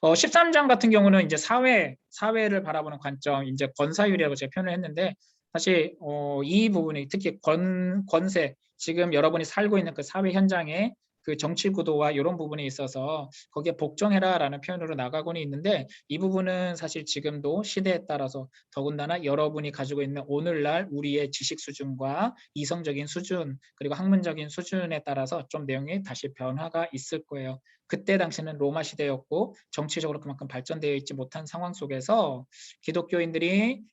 13장 같은 경우는 이제 사회를 바라보는 관점, 이제 권사율이라고 제가 표현을 했는데 사실 이 부분이 특히 권세, 지금 여러분이 살고 있는 그 사회 현장에 그 정치 구도와 이런 부분에 있어서 거기에 복종해라라는 표현으로 나가고는 있는데 이 부분은 사실 지금도 시대에 따라서 더군다나 여러분이 가지고 있는 오늘날 우리의 지식 수준과 이성적인 수준 그리고 학문적인 수준에 따라서 좀 내용이 다시 변화가 있을 거예요. 그때 당시는 로마 시대였고 정치적으로 그만큼 발전되어 있지 못한 상황 속에서 기독교인들이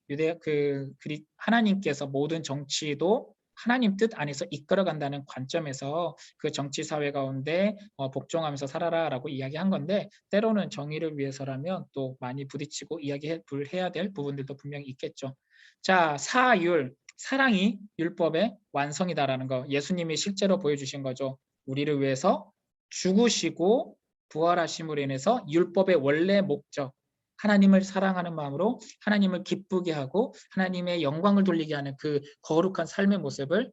하나님께서 모든 정치도 하나님 뜻 안에서 이끌어간다는 관점에서 그 정치 사회 가운데 복종하면서 살아라라고 이야기한 건데 때로는 정의를 위해서라면 또 많이 부딪히고 이야기해야 될 부분들도 분명히 있겠죠. 자, 사랑이 율법의 완성이다라는 거 예수님이 실제로 보여주신 거죠. 우리를 위해서 죽으시고 부활하심으로 인해서 율법의 원래 목적 하나님을 사랑하는 마음으로 하나님을 기쁘게 하고 하나님의 영광을 돌리게 하는 그 거룩한 삶의 모습을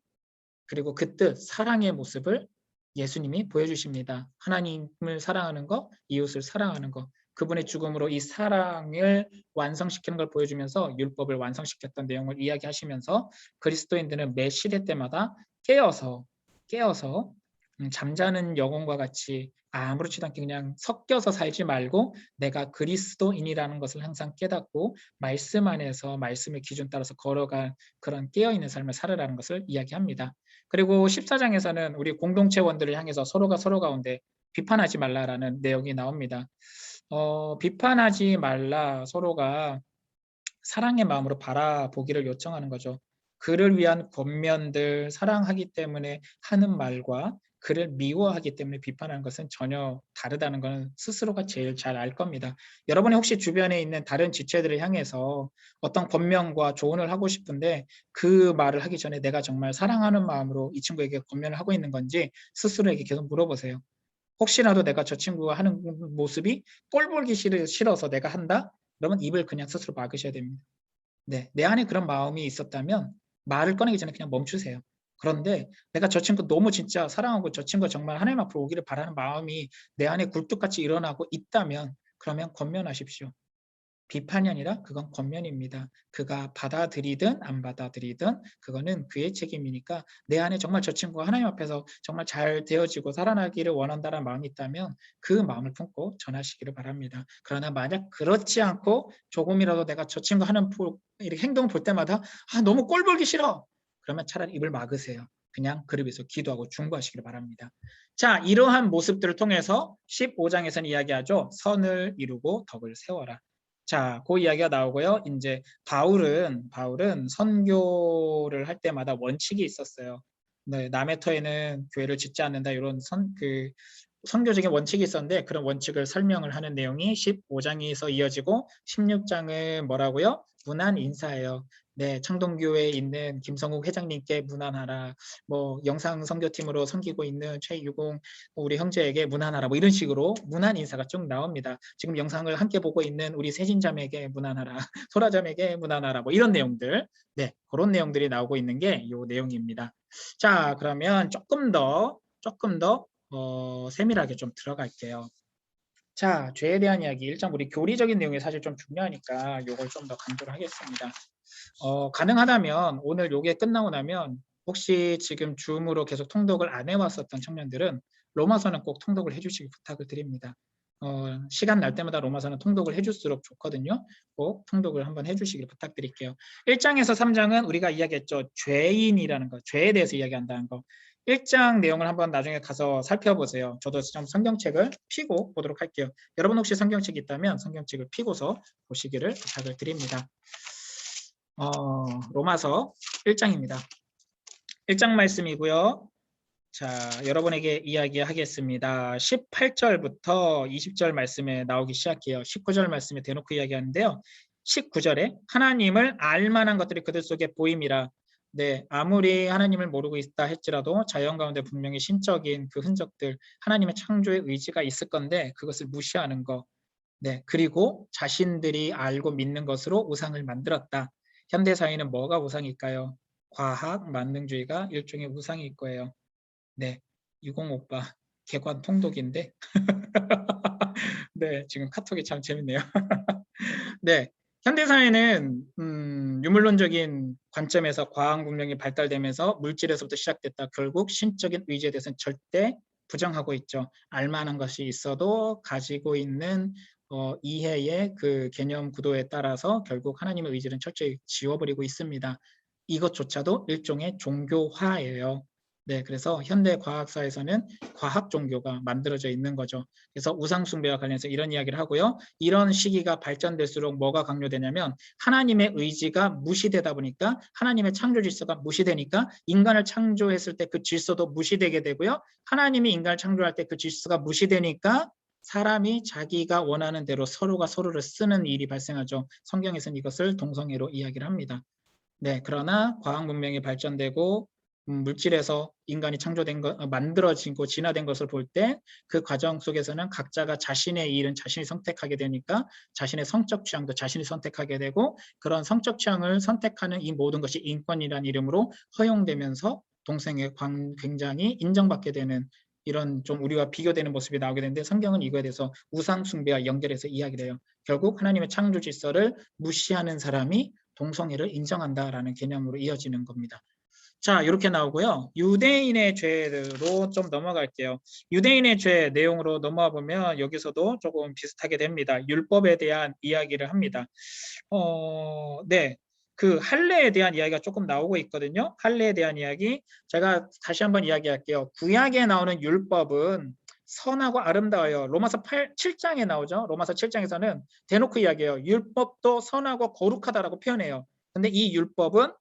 그리고 그 뜻, 사랑의 모습을 예수님이 보여주십니다. 하나님을 사랑하는 것, 이웃을 사랑하는 것, 그분의 죽음으로 이 사랑을 완성시키는 걸 보여주면서 율법을 완성시켰던 내용을 이야기하시면서 그리스도인들은 매 시대 때마다 깨어서 잠자는 영혼과 같이 아무렇지도 않게 그냥 섞여서 살지 말고 내가 그리스도인이라는 것을 항상 깨닫고 말씀 안에서 말씀의 기준 따라서 걸어갈 그런 깨어있는 삶을 살으라는 것을 이야기합니다. 그리고 14장에서는 우리 공동체원들을 향해서 서로가 서로 가운데 비판하지 말라라는 내용이 나옵니다. 비판하지 말라 서로가 사랑의 마음으로 바라보기를 요청하는 거죠. 그를 위한 권면들 사랑하기 때문에 하는 말과 그를 미워하기 때문에 비판하는 것은 전혀 다르다는 것은 스스로가 제일 잘 알 겁니다. 여러분이 혹시 주변에 있는 다른 지체들을 향해서 어떤 권면과 조언을 하고 싶은데 그 말을 하기 전에 내가 정말 사랑하는 마음으로 이 친구에게 권면을 하고 있는 건지 스스로에게 계속 물어보세요. 혹시라도 내가 저 친구가 하는 모습이 꼴 보기 싫어서 내가 한다? 그러면 입을 그냥 스스로 막으셔야 됩니다. 네, 내 안에 그런 마음이 있었다면 말을 꺼내기 전에 그냥 멈추세요. 그런데 내가 저 친구 너무 진짜 사랑하고 저 친구가 정말 하나님 앞으로 오기를 바라는 마음이 내 안에 굴뚝같이 일어나고 있다면 그러면 권면하십시오. 비판이 아니라 그건 권면입니다. 그가 받아들이든 안 받아들이든 그거는 그의 책임이니까 내 안에 정말 저 친구가 하나님 앞에서 정말 잘 되어지고 살아나기를 원한다는 마음이 있다면 그 마음을 품고 전하시기를 바랍니다. 그러나 만약 그렇지 않고 조금이라도 내가 저 친구 하는 이렇게 행동을 볼 때마다 너무 꼴 보기 싫어. 그러면 차라리 입을 막으세요. 그냥 그를 위해서 기도하고 중보하시기를 바랍니다. 자, 이러한 모습들을 통해서 15장에서는 이야기하죠. 선을 이루고 덕을 세워라. 자, 그 이야기가 나오고요. 이제 바울은 선교를 할 때마다 원칙이 있었어요. 네, 남의 터에는 교회를 짓지 않는다 이런 선교적인 원칙이 있었는데 그런 원칙을 설명을 하는 내용이 15장에서 이어지고 16장은 뭐라고요? 문안 인사예요. 네, 창동교회에 있는 김성욱 회장님께 문안하라. 뭐 영상 선교팀으로 섬기고 있는 최유공 우리 형제에게 문안하라. 뭐 이런 식으로 문안 인사가 쭉 나옵니다. 지금 영상을 함께 보고 있는 우리 세진자매에게 문안하라. 소라자매에게 문안하라. 뭐 이런 내용들. 네, 그런 내용들이 나오고 있는 게 이 내용입니다. 자, 그러면 조금 더 세밀하게 좀 들어갈게요. 자, 죄에 대한 이야기. 일단 우리 교리적인 내용이 사실 좀 중요하니까 이걸 좀 더 강조를 하겠습니다. 가능하다면 오늘 요게 끝나고 나면 혹시 지금 줌으로 계속 통독을 안 해왔었던 청년들은 로마서는 꼭 통독을 해주시기 부탁을 드립니다. 시간 날 때마다 로마서는 통독을 해줄수록 좋거든요. 꼭 통독을 한번 해주시길 부탁드릴게요. 1장에서 3장은 우리가 이야기했죠. 죄인이라는 거, 죄에 대해서 이야기한다는 거. 1장 내용을 한번 나중에 가서 살펴보세요. 저도 좀 성경책을 피고 보도록 할게요. 여러분 혹시 성경책이 있다면 성경책을 피고서 보시기를 부탁을 드립니다. 로마서 1장입니다. 1장 말씀이고요. 자, 여러분에게 이야기하겠습니다. 18절부터 20절 말씀에 나오기 시작해요. 19절 말씀에 대놓고 이야기하는데요. 19절에 하나님을 알만한 것들이 그들 속에 보임이라. 네, 아무리 하나님을 모르고 있다 할지라도 자연 가운데 분명히 신적인 그 흔적들, 하나님의 창조의 의지가 있을 건데 그것을 무시하는 거. 네, 그리고 자신들이 알고 믿는 것으로 우상을 만들었다. 현대사회는 뭐가 우상일까요? 과학, 만능주의가 일종의 우상일 거예요. 네, 60 오빠 개관 통독인데 네, 지금 카톡이 참 재밌네요. 네, 현대사회는 유물론적인 관점에서 과학 문명이 발달되면서 물질에서부터 시작됐다. 결국 신적인 의지에 대해서는 절대 부정하고 있죠. 알만한 것이 있어도 가지고 있는 이해의 그 개념 구도에 따라서 결국 하나님의 의지는 철저히 지워버리고 있습니다. 이것조차도 일종의 종교화예요. 네, 그래서 현대 과학사에서는 과학 종교가 만들어져 있는 거죠. 그래서 우상 숭배와 관련해서 이런 이야기를 하고요. 이런 시기가 발전될수록 뭐가 강조되냐면 하나님의 의지가 무시되다 보니까 하나님의 창조 질서가 무시되니까 인간을 창조했을 때 그 질서도 무시되게 되고요. 하나님이 인간을 창조할 때 그 질서가 무시되니까 사람이 자기가 원하는 대로 서로가 서로를 쓰는 일이 발생하죠. 성경에서는 이것을 동성애로 이야기를 합니다. 네, 그러나 과학 문명이 발전되고 물질에서 인간이 창조된 것, 만들어지고 진화된 것을 볼 때 그 과정 속에서는 각자가 자신의 일은 자신이 선택하게 되니까 자신의 성적 취향도 자신이 선택하게 되고 그런 성적 취향을 선택하는 이 모든 것이 인권이라는 이름으로 허용되면서 동성애 굉장히 인정받게 되는 이런 좀 우리와 비교되는 모습이 나오게 되는데 성경은 이거에 대해서 우상 숭배와 연결해서 이야기를 해요. 결국 하나님의 창조 질서를 무시하는 사람이 동성애를 인정한다라는 개념으로 이어지는 겁니다. 자, 이렇게 나오고요. 유대인의 죄로 좀 넘어갈게요. 유대인의 죄 내용으로 넘어와 보면 여기서도 조금 비슷하게 됩니다. 율법에 대한 이야기를 합니다. 네. 그 할례에 대한 이야기가 조금 나오고 있거든요. 할례에 대한 이야기. 제가 다시 한번 이야기할게요. 구약에 나오는 율법은 선하고 아름다워요. 로마서 7장에 나오죠. 로마서 7장에서는 대놓고 이야기해요. 율법도 선하고 거룩하다라고 표현해요. 근데 이 율법은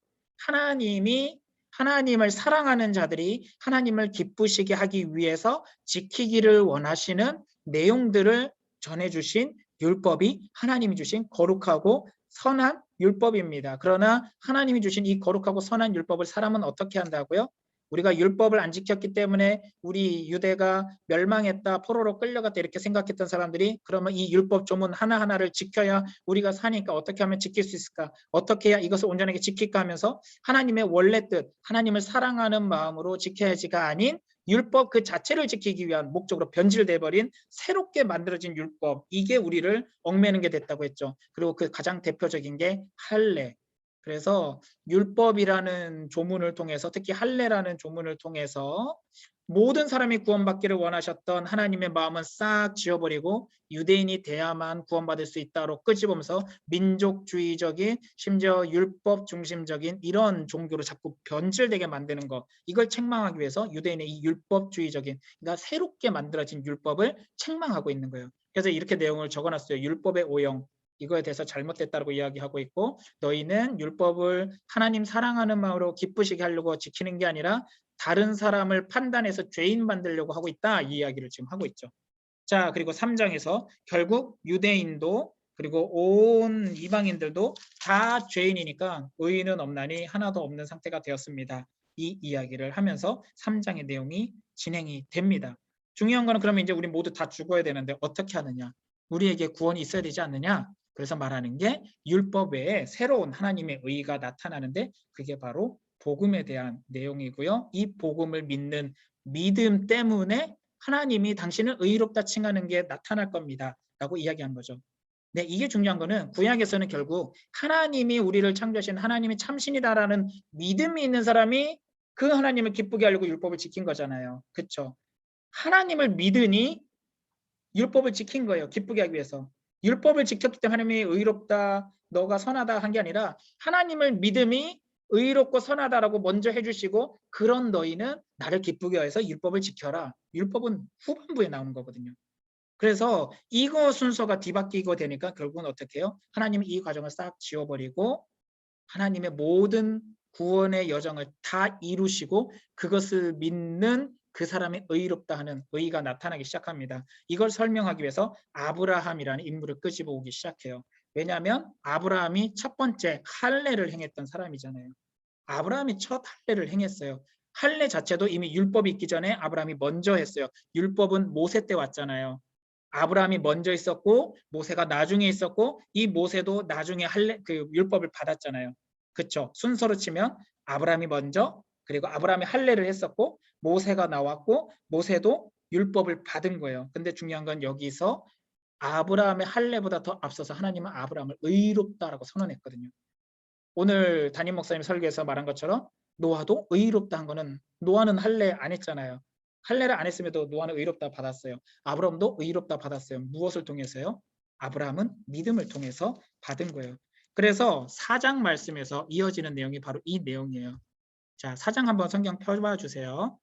하나님을 사랑하는 자들이 하나님을 기쁘시게 하기 위해서 지키기를 원하시는 내용들을 전해주신 율법이 하나님이 주신 거룩하고 선한 율법입니다. 그러나 하나님이 주신 이 거룩하고 선한 율법을 사람은 어떻게 한다고요? 우리가 율법을 안 지켰기 때문에 우리 유대가 멸망했다, 포로로 끌려갔다 이렇게 생각했던 사람들이 그러면 이 율법 조문 하나하나를 지켜야 우리가 사니까 어떻게 하면 지킬 수 있을까? 어떻게 해야 이것을 온전하게 지킬까 하면서 하나님의 원래 뜻, 하나님을 사랑하는 마음으로 지켜야지가 아닌 율법 그 자체를 지키기 위한 목적으로 변질돼 버린 새롭게 만들어진 율법, 이게 우리를 얽매는 게 됐다고 했죠. 그리고 그 가장 대표적인 게 할례. 그래서 율법이라는 조문을 통해서, 특히 할례라는 조문을 통해서 모든 사람이 구원받기를 원하셨던 하나님의 마음은 싹 지워버리고 유대인이 돼야만 구원받을 수 있다로 끄집으면서 민족주의적인, 심지어 율법 중심적인 이런 종교로 자꾸 변질되게 만드는 것, 이걸 책망하기 위해서 유대인의 이 율법주의적인, 그러니까 새롭게 만들어진 율법을 책망하고 있는 거예요. 그래서 이렇게 내용을 적어놨어요. 율법의 오형, 이거에 대해서 잘못됐다고 이야기하고 있고, 너희는 율법을 하나님 사랑하는 마음으로 기쁘시게 하려고 지키는 게 아니라 다른 사람을 판단해서 죄인 만들려고 하고 있다, 이 이야기를 지금 하고 있죠. 자, 그리고 3장에서 결국 유대인도 그리고 온 이방인들도 다 죄인이니까 의인은 없나니 하나도 없는 상태가 되었습니다. 이 이야기를 하면서 3장의 내용이 진행이 됩니다. 중요한 거는 그러면 이제 우리 모두 다 죽어야 되는데 어떻게 하느냐? 우리에게 구원이 있어야 되지 않느냐? 그래서 말하는 게 율법 외에 새로운 하나님의 의가 나타나는데 그게 바로 복음에 대한 내용이고요. 이 복음을 믿는 믿음 때문에 하나님이 당신을 의롭다 칭하는 게 나타날 겁니다. 라고 이야기한 거죠. 네, 이게 중요한 거는 구약에서는 결국 하나님이 우리를 창조하신 하나님이 참신이다라는 믿음이 있는 사람이 그 하나님을 기쁘게 하려고 율법을 지킨 거잖아요. 그렇죠? 하나님을 믿으니 율법을 지킨 거예요. 기쁘게 하기 위해서. 율법을 지켰기 때문에 하나님이 의롭다, 너가 선하다 한 게 아니라 하나님을 믿음이 의롭고 선하다라고 먼저 해주시고 그런 너희는 나를 기쁘게 해서 율법을 지켜라. 율법은 후반부에 나오는 거거든요. 그래서 이거 순서가 뒤바뀌고 되니까 결국은 어떻게 해요? 하나님이 이 과정을 싹 지워버리고 하나님의 모든 구원의 여정을 다 이루시고 그것을 믿는 그 사람이 의롭다 하는 의가 나타나기 시작합니다. 이걸 설명하기 위해서 아브라함이라는 인물을 끄집어 오기 시작해요. 왜냐하면 아브라함이 첫 번째 할례를 행했던 사람이잖아요. 아브라함이 첫 할례를 행했어요. 할례 자체도 이미 율법이 있기 전에 아브라함이 먼저 했어요. 율법은 모세 때 왔잖아요. 아브라함이 먼저 있었고 모세가 나중에 있었고 이 모세도 나중에 그 율법을 받았잖아요. 그렇죠? 순서로 치면 아브라함이 먼저, 그리고 아브라함이 할례를 했었고 모세가 나왔고 모세도 율법을 받은 거예요. 근데 중요한 건 여기서 아브라함의 할례보다 더 앞서서 하나님은 아브라함을 의롭다라고 선언했거든요. 오늘 담임 목사님 설교에서 말한 것처럼 노아도 의롭다 한 거는, 노아는 할례 안 했잖아요. 할례를 안 했음에도 노아는 의롭다 받았어요. 아브라함도 의롭다 받았어요. 무엇을 통해서요? 아브라함은 믿음을 통해서 받은 거예요. 그래서 4장 말씀에서 이어지는 내용이 바로 이 내용이에요. 자, 4장 한번 성경 펴봐 주세요.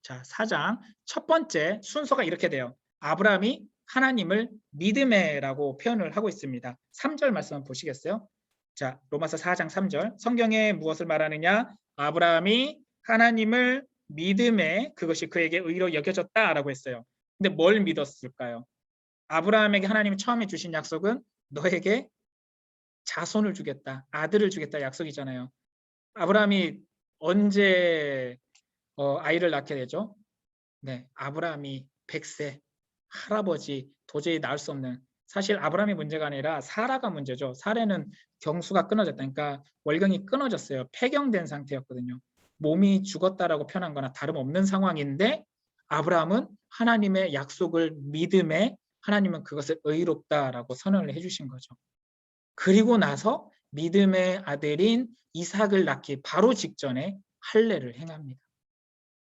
자, 4장 첫 번째 순서가 이렇게 돼요. 아브라함이 하나님을 믿음에라고 표현을 하고 있습니다. 3절 말씀 한번 보시겠어요? 자, 로마서 4장 3절. 성경에 무엇을 말하느냐? 아브라함이 하나님을 믿음에 그것이 그에게 의로 여겨졌다라고 했어요. 근데 뭘 믿었을까요? 아브라함에게 하나님이 처음에 주신 약속은 너에게 자손을 주겠다, 아들을 주겠다 약속이잖아요. 아브라함이 언제 아이를 낳게 되죠? 네, 아브라함이 100세, 할아버지, 도저히 낳을 수 없는, 사실 아브라함이 문제가 아니라 사라가 문제죠. 사라는 경수가 끊어졌다. 그러니까 월경이 끊어졌어요. 폐경된 상태였거든요. 몸이 죽었다라고 표현한 거나 다름없는 상황인데 아브라함은 하나님의 약속을 믿음에 하나님은 그것을 의롭다라고 선언을 해주신 거죠. 그리고 나서 믿음의 아들인 이삭을 낳기 바로 직전에 할례를 행합니다.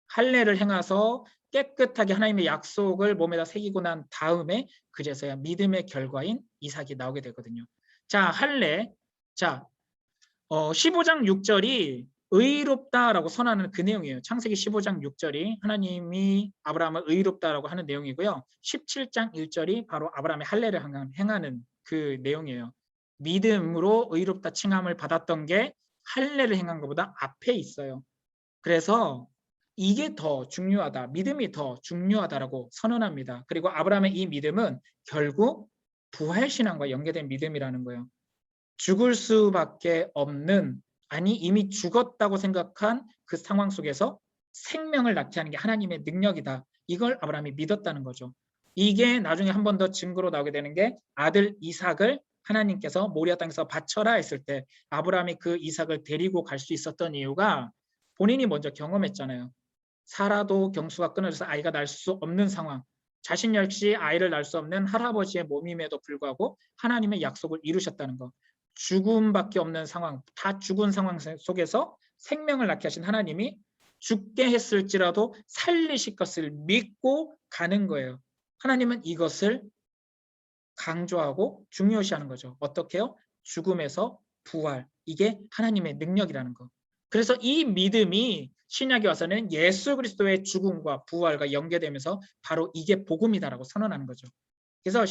할례를 행해서 깨끗하게 하나님의 약속을 몸에다 새기고 난 다음에 그제서야 믿음의 결과인 이삭이 나오게 되거든요. 자, 할례. 자, 15장 6절이 의롭다라고 선언하는 그 내용이에요. 창세기 15장 6절이 하나님이 아브라함을 의롭다라고 하는 내용이고요. 17장 1절이 바로 아브라함의 할례를 행하는 그 내용이에요. 믿음으로 의롭다 칭함을 받았던 게 할례를 행한 것보다 앞에 있어요. 그래서 이게 더 중요하다, 믿음이 더 중요하다라고 선언합니다. 그리고 아브라함의 이 믿음은 결국 부활신앙과 연계된 믿음이라는 거예요. 죽을 수밖에 없는 아니 이미 죽었다고 생각한 그 상황 속에서 생명을 낳게 하는 게 하나님의 능력이다. 이걸 아브라함이 믿었다는 거죠. 이게 나중에 한 번 더 증거로 나오게 되는 게 아들 이삭을 하나님께서 모리아 땅에서 바쳐라 했을 때 아브라함이 그 이삭을 데리고 갈 수 있었던 이유가 본인이 먼저 경험했잖아요. 사라도 경수가 끊어져서 아이가 날 수 없는 상황, 자신 역시 아이를 낳을 수 없는 할아버지의 몸임에도 불구하고 하나님의 약속을 이루셨다는 것. 죽음밖에 없는 상황, 다 죽은 상황 속에서 생명을 낳게 하신 하나님이 죽게 했을지라도 살리실 것을 믿고 가는 거예요. 하나님은 이것을 강조하고 중요시하는 거죠. 어떻게요? 죽음에서 부활. 이게 하나님의 능력이라는 거. 그래서 이 믿음이 신약에 와서는 예수 그리스도의 죽음과 부활과 연계되면서 바로 이게 복음이다라고 선언하는 거죠. 그래서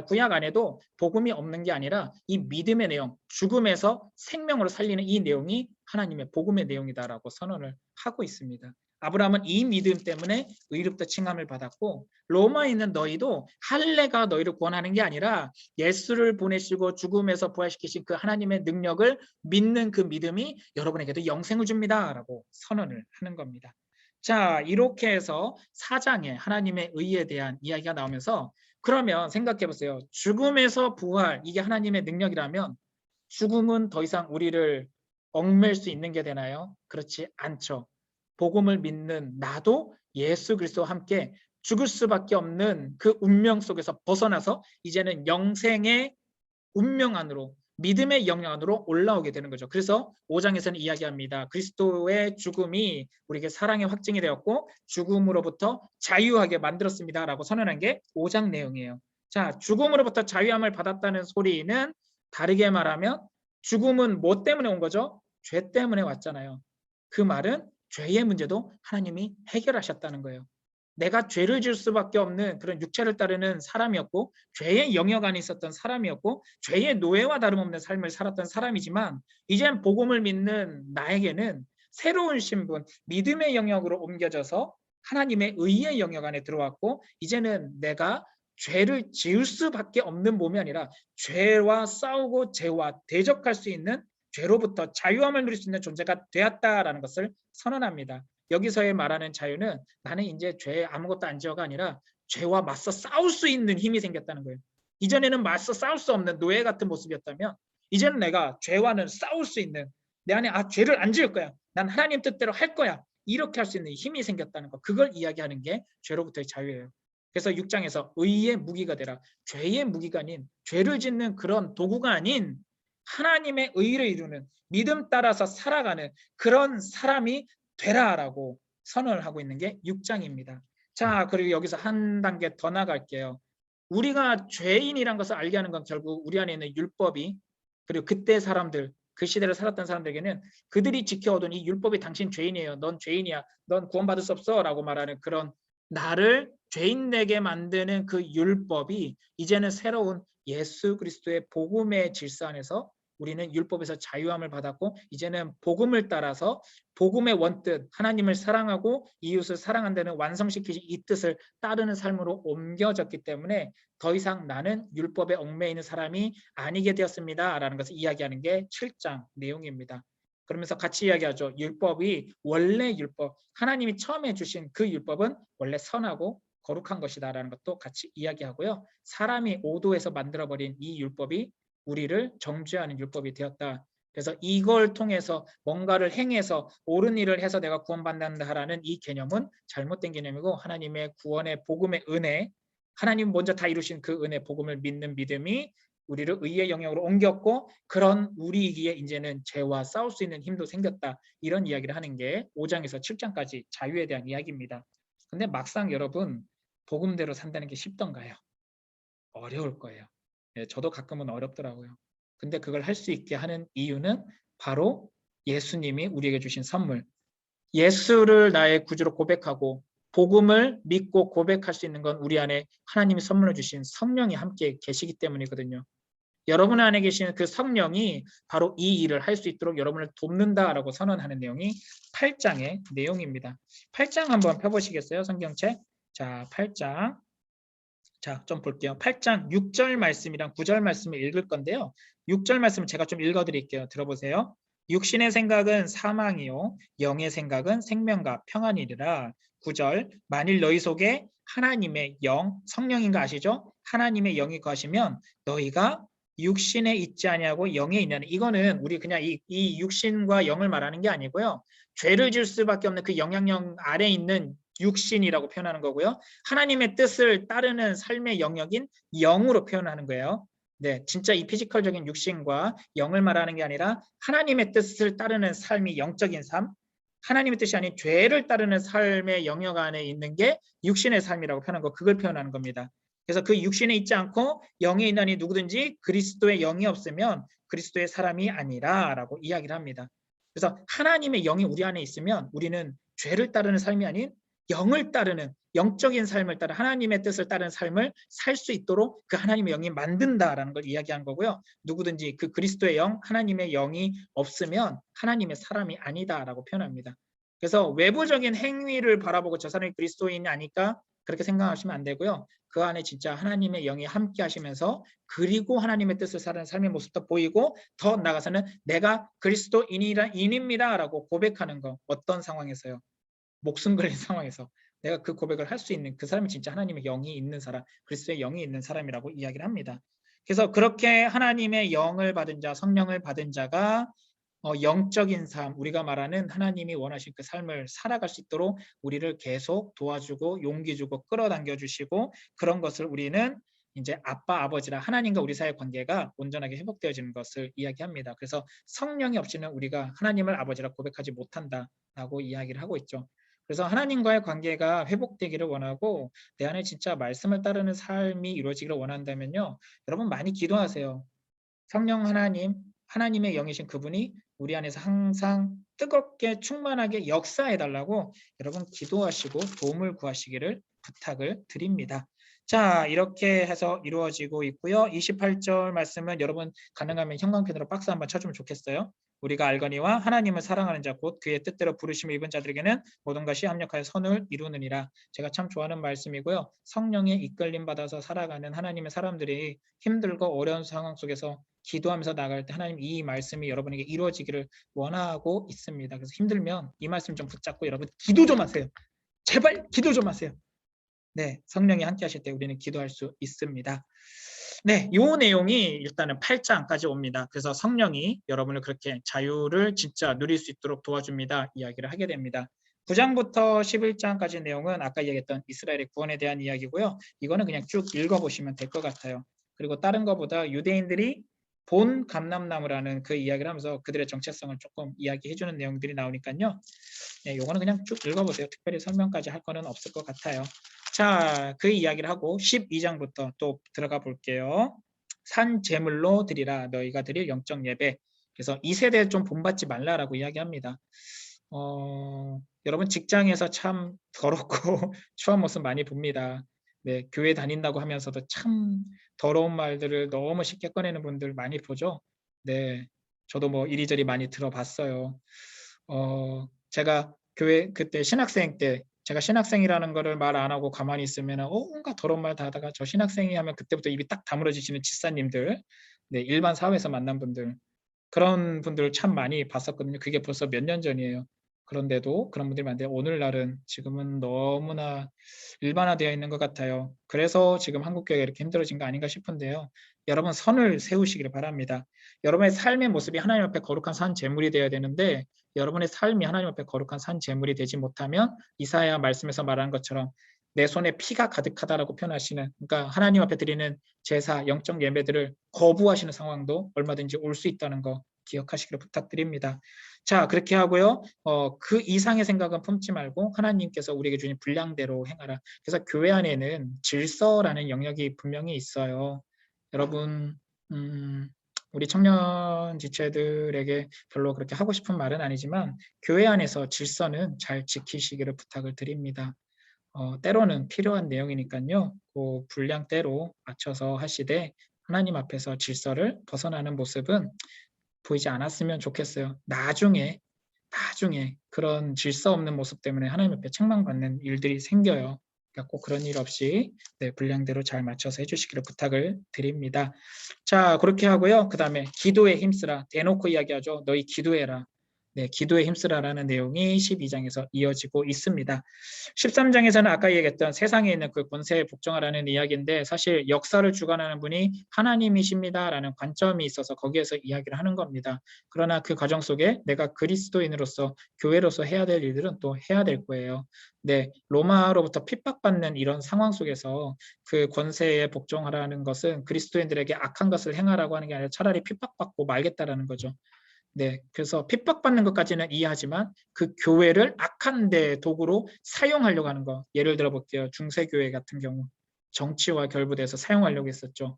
구약 안에도 복음이 없는 게 아니라 이 믿음의 내용, 죽음에서 생명으로 살리는 이 내용이 하나님의 복음의 내용이다라고 선언을 하고 있습니다. 아브라함은 이 믿음 때문에 의롭다 칭함을 받았고 로마에 있는 너희도 할례가 너희를 구원하는 게 아니라 예수를 보내시고 죽음에서 부활시키신 그 하나님의 능력을 믿는 그 믿음이 여러분에게도 영생을 줍니다라고 선언을 하는 겁니다. 자, 이렇게 해서 4장에 하나님의 의에 대한 이야기가 나오면서 그러면 생각해 보세요. 죽음에서 부활, 이게 하나님의 능력이라면 죽음은 더 이상 우리를 얽맬 수 있는 게 되나요? 그렇지 않죠. 복음을 믿는 나도 예수 그리스도와 함께 죽을 수밖에 없는 그 운명 속에서 벗어나서 이제는 영생의 운명 안으로, 믿음의 영역 안으로 올라오게 되는 거죠. 그래서 5장에서는 이야기합니다. 그리스도의 죽음이 우리에게 사랑의 확증이 되었고 죽음으로부터 자유하게 만들었습니다 라고 선언한 게 5장 내용이에요. 자, 죽음으로부터 자유함을 받았다는 소리는 다르게 말하면 죽음은 뭐 때문에 온 거죠? 죄 때문에 왔잖아요. 그 말은 죄의 문제도 하나님이 해결하셨다는 거예요. 내가 죄를 지을 수밖에 없는 그런 육체를 따르는 사람이었고 죄의 영역 안에 있었던 사람이었고 죄의 노예와 다름없는 삶을 살았던 사람이지만 이젠 복음을 믿는 나에게는 새로운 신분, 믿음의 영역으로 옮겨져서 하나님의 의의 영역 안에 들어왔고 이제는 내가 죄를 지을 수밖에 없는 몸이 아니라 죄와 싸우고 죄와 대적할 수 있는 죄로부터 자유함을 누릴 수 있는 존재가 되었다라는 것을 선언합니다. 여기서의 말하는 자유는 나는 이제 죄 아무것도 안 지어가 아니라 죄와 맞서 싸울 수 있는 힘이 생겼다는 거예요. 이전에는 맞서 싸울 수 없는 노예 같은 모습이었다면 이제는 내가 죄와는 싸울 수 있는 내 안에 죄를 안 지을 거야. 난 하나님 뜻대로 할 거야. 이렇게 할 수 있는 힘이 생겼다는 거. 그걸 이야기하는 게 죄로부터의 자유예요. 그래서 6장에서 의의 무기가 되라. 죄의 무기가 아닌 죄를 짓는 그런 도구가 아닌 하나님의 의를 이루는 믿음 따라서 살아가는 그런 사람이 되라라고 선언을 하고 있는 게 6장입니다. 자, 그리고 여기서 한 단계 더 나갈게요. 우리가 죄인이란 것을 알게 하는 건 결국 우리 안에 있는 율법이 그리고 그때 사람들 그 시대를 살았던 사람들에게는 그들이 지켜오던 이 율법이 당신 죄인이에요. 넌 죄인이야. 넌 구원받을 수 없어 라고 말하는 그런 나를 죄인 되게 만드는 그 율법이 이제는 새로운 예수 그리스도의 복음의 질서 안에서 우리는 율법에서 자유함을 받았고 이제는 복음을 따라서 복음의 원뜻 하나님을 사랑하고 이웃을 사랑한다는 완성시키신 이 뜻을 따르는 삶으로 옮겨졌기 때문에 더 이상 나는 율법에 얽매이는 사람이 아니게 되었습니다 라는 것을 이야기하는 게 7장 내용입니다. 그러면서 같이 이야기하죠. 율법이 원래 율법 하나님이 처음에 주신 그 율법은 원래 선하고 거룩한 것이다 라는 것도 같이 이야기하고요. 사람이 오도해서 만들어버린 이 율법이 우리를 정죄하는 율법이 되었다. 그래서 이걸 통해서 뭔가를 행해서 옳은 일을 해서 내가 구원받는다라는 이 개념은 잘못된 개념이고 하나님의 구원의 복음의 은혜, 하나님 먼저 다 이루신 그 은혜 복음을 믿는 믿음이 우리를 의의 영역으로 옮겼고 그런 우리이기에 이제는 죄와 싸울 수 있는 힘도 생겼다. 이런 이야기를 하는 게 5장에서 7장까지 자유에 대한 이야기입니다. 근데 막상 여러분 복음대로 산다는 게 쉽던가요? 어려울 거예요. 저도 가끔은 어렵더라고요. 근데 그걸 할 수 있게 하는 이유는 바로 예수님이 우리에게 주신 선물. 예수를 나의 구주로 고백하고 복음을 믿고 고백할 수 있는 건 우리 안에 하나님이 선물로 주신 성령이 함께 계시기 때문이거든요. 여러분 안에 계시는 그 성령이 바로 이 일을 할 수 있도록 여러분을 돕는다라고 선언하는 내용이 8장의 내용입니다. 8장 한번 펴보시겠어요? 성경책. 자, 8장. 자, 좀 볼게요. 8장 6절 말씀이랑 9절 말씀을 읽을 건데요. 6절 말씀을 제가 좀 읽어드릴게요. 들어보세요. 육신의 생각은 사망이요 영의 생각은 생명과 평안이리라. 9절 만일 너희 속에 하나님의 영 성령인 거 아시죠? 하나님의 영이 거하시면 너희가 육신에 있지 아니하고 영에 있는 이거는 우리 그냥 이 육신과 영을 말하는 게 아니고요. 죄를 지을 수밖에 없는 그 영향력 아래 있는 육신이라고 표현하는 거고요. 하나님의 뜻을 따르는 삶의 영역인 영으로 표현하는 거예요. 네, 진짜 이 피지컬적인 육신과 영을 말하는 게 아니라 하나님의 뜻을 따르는 삶이 영적인 삶, 하나님의 뜻이 아닌 죄를 따르는 삶의 영역 안에 있는 게 육신의 삶이라고 표현한 거, 그걸 표현하는 겁니다. 그래서 그 육신에 있지 않고 영에 있나니 누구든지 그리스도의 영이 없으면 그리스도의 사람이 아니라라고 이야기를 합니다. 그래서 하나님의 영이 우리 안에 있으면 우리는 죄를 따르는 삶이 아닌 영을 따르는 영적인 삶을 따라 하나님의 뜻을 따르는 삶을 살 수 있도록 그 하나님의 영이 만든다라는 걸 이야기한 거고요. 누구든지 그 그리스도의 영, 하나님의 영이 없으면 하나님의 사람이 아니다라고 표현합니다. 그래서 외부적인 행위를 바라보고 저 사람이 그리스도인이 아닐까 그렇게 생각하시면 안 되고요. 그 안에 진짜 하나님의 영이 함께 하시면서 그리고 하나님의 뜻을 사는 삶의 모습도 보이고 더 나아가서는 내가 그리스도인입니다라고 고백하는 거. 어떤 상황에서요? 목숨 걸린 상황에서 내가 그 고백을 할 수 있는 그 사람이 진짜 하나님의 영이 있는 사람, 그리스도의 영이 있는 사람이라고 이야기를 합니다. 그래서 그렇게 하나님의 영을 받은 자, 성령을 받은 자가 영적인 삶, 우리가 말하는 하나님이 원하신 그 삶을 살아갈 수 있도록 우리를 계속 도와주고 용기 주고 끌어당겨 주시고 그런 것을 우리는 이제 아빠, 아버지라 하나님과 우리 사이의 관계가 온전하게 회복되어지는 것을 이야기합니다. 그래서 성령이 없이는 우리가 하나님을 아버지라 고백하지 못한다라고 이야기를 하고 있죠. 그래서 하나님과의 관계가 회복되기를 원하고 내 안에 진짜 말씀을 따르는 삶이 이루어지기를 원한다면요. 여러분 많이 기도하세요. 성령 하나님, 하나님의 영이신 그분이 우리 안에서 항상 뜨겁게 충만하게 역사해달라고 여러분 기도하시고 도움을 구하시기를 부탁을 드립니다. 자, 이렇게 해서 이루어지고 있고요. 28절 말씀은 여러분 가능하면 형광펜으로 박스 한번 쳐주면 좋겠어요. 우리가 알거니와 하나님을 사랑하는 자 곧 그의 뜻대로 부르심을 입은 자들에게는 모든 것이 합력하여 선을 이루느니라. 제가 참 좋아하는 말씀이고요. 성령의 이끌림 받아서 살아가는 하나님의 사람들이 힘들고 어려운 상황 속에서 기도하면서 나갈 때 하나님 이 말씀이 여러분에게 이루어지기를 원하고 있습니다. 그래서 힘들면 이 말씀 좀 붙잡고 여러분 기도 좀 하세요. 제발 기도 좀 하세요. 네, 성령이 함께 하실 때 우리는 기도할 수 있습니다. 네, 이 내용이 일단은 8장까지 옵니다. 그래서 성령이 여러분을 그렇게 자유를 진짜 누릴 수 있도록 도와줍니다. 이야기를 하게 됩니다. 9장부터 11장까지 내용은 아까 얘기했던 이스라엘의 구원에 대한 이야기고요. 이거는 그냥 쭉 읽어보시면 될 것 같아요. 그리고 다른 것보다 유대인들이 본 감람나무라는 그 이야기를 하면서 그들의 정체성을 조금 이야기해주는 내용들이 나오니까요. 네, 요거는 그냥 쭉 읽어보세요. 특별히 설명까지 할 거는 없을 것 같아요. 자, 그 이야기를 하고 12장부터 또 들어가 볼게요. 산 제물로 드리라 너희가 드릴 영적 예배. 그래서 이 세대에 좀 본받지 말라라고 이야기합니다. 여러분 직장에서 참 더럽고 추한 모습 많이 봅니다. 네, 교회 다닌다고 하면서도 참 더러운 말들을 너무 쉽게 꺼내는 분들 많이 보죠. 네, 저도 뭐 이리저리 많이 들어봤어요. 제가 교회 그때 신학생 때 제가 신학생이라는 거를 말 안 하고 가만히 있으면 온갖 더러운 말 다 하다가 저 신학생이 하면 그때부터 입이 딱 다물어지시는 집사님들, 네, 일반 사회에서 만난 분들 그런 분들을 참 많이 봤었거든요. 그게 벌써 몇 년 전이에요. 그런데도 그런 분들이 많은데 오늘날은 지금은 너무나 일반화되어 있는 것 같아요. 그래서 지금 한국교회가 이렇게 힘들어진 거 아닌가 싶은데요. 여러분 선을 세우시기를 바랍니다. 여러분의 삶의 모습이 하나님 앞에 거룩한 산 제물이 되어야 되는데 여러분의 삶이 하나님 앞에 거룩한 산 제물이 되지 못하면 이사야 말씀에서 말하는 것처럼 내 손에 피가 가득하다라고 표현하시는 그러니까 하나님 앞에 드리는 제사, 영적 예배들을 거부하시는 상황도 얼마든지 올 수 있다는 거 기억하시기를 부탁드립니다. 자, 그렇게 하고요. 그 이상의 생각은 품지 말고 하나님께서 우리에게 주신 분량대로 행하라. 그래서 교회 안에는 질서라는 영역이 분명히 있어요. 여러분, 우리 청년 지체들에게 별로 그렇게 하고 싶은 말은 아니지만 교회 안에서 질서는 잘 지키시기를 부탁을 드립니다. 때로는 필요한 내용이니까요. 그 분량대로 맞춰서 하시되 하나님 앞에서 질서를 벗어나는 모습은 보이지 않았으면 좋겠어요. 나중에 그런 질서 없는 모습 때문에 하나님 앞에 책망받는 일들이 생겨요. 그러니까 꼭 그런 일 없이 네, 분량대로 잘 맞춰서 해주시기를 부탁을 드립니다. 자, 그렇게 하고요. 그 다음에 기도에 힘쓰라. 대놓고 이야기하죠. 너희 기도해라. 네, 기도에 힘쓰라라는 내용이 12장에서 이어지고 있습니다. 13장에서는 아까 얘기했던 세상에 있는 그 권세에 복종하라는 이야기인데 사실 역사를 주관하는 분이 하나님이십니다라는 관점이 있어서 거기에서 이야기를 하는 겁니다. 그러나 그 과정 속에 내가 그리스도인으로서 교회로서 해야 될 일들은 또 해야 될 거예요. 네, 로마로부터 핍박받는 이런 상황 속에서 그 권세에 복종하라는 것은 그리스도인들에게 악한 것을 행하라고 하는 게 아니라 차라리 핍박받고 말겠다라는 거죠. 네, 그래서 핍박받는 것까지는 이해하지만 그 교회를 악한 데 도구로 사용하려고 하는 거. 예를 들어 볼게요. 중세교회 같은 경우 정치와 결부돼서 사용하려고 했었죠.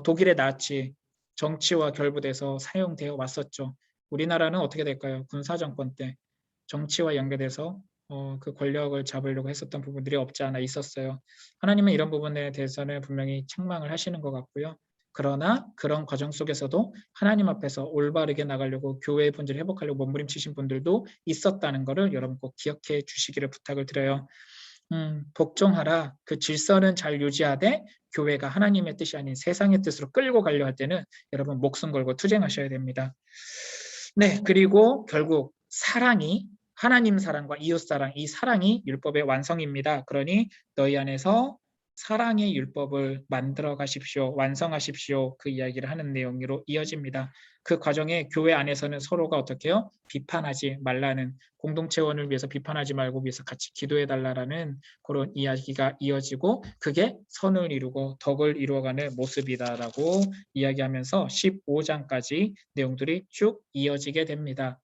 독일의 나치 정치와 결부돼서 사용되어 왔었죠. 우리나라는 어떻게 될까요? 군사정권 때 정치와 연계돼서 그 권력을 잡으려고 했었던 부분들이 없지 않아 있었어요. 하나님은 이런 부분에 대해서는 분명히 책망을 하시는 것 같고요. 그러나 그런 과정 속에서도 하나님 앞에서 올바르게 나가려고 교회의 본질을 회복하려고 몸부림치신 분들도 있었다는 것을 여러분 꼭 기억해 주시기를 부탁을 드려요. 복종하라. 그 질서는 잘 유지하되 교회가 하나님의 뜻이 아닌 세상의 뜻으로 끌고 가려 할 때는 여러분 목숨 걸고 투쟁하셔야 됩니다. 네, 그리고 결국 사랑이 하나님 사랑과 이웃 사랑, 이 사랑이 율법의 완성입니다. 그러니 너희 안에서 사랑의 율법을 만들어 가십시오. 완성하십시오. 그 이야기를 하는 내용으로 이어집니다. 그 과정에 교회 안에서는 서로가 어떻게 해요? 비판하지 말라는 공동체원을 위해서 비판하지 말고 위해서 같이 기도해 달라라는 그런 이야기가 이어지고 그게 선을 이루고 덕을 이루어가는 모습이다라고 이야기하면서 15장까지 내용들이 쭉 이어지게 됩니다.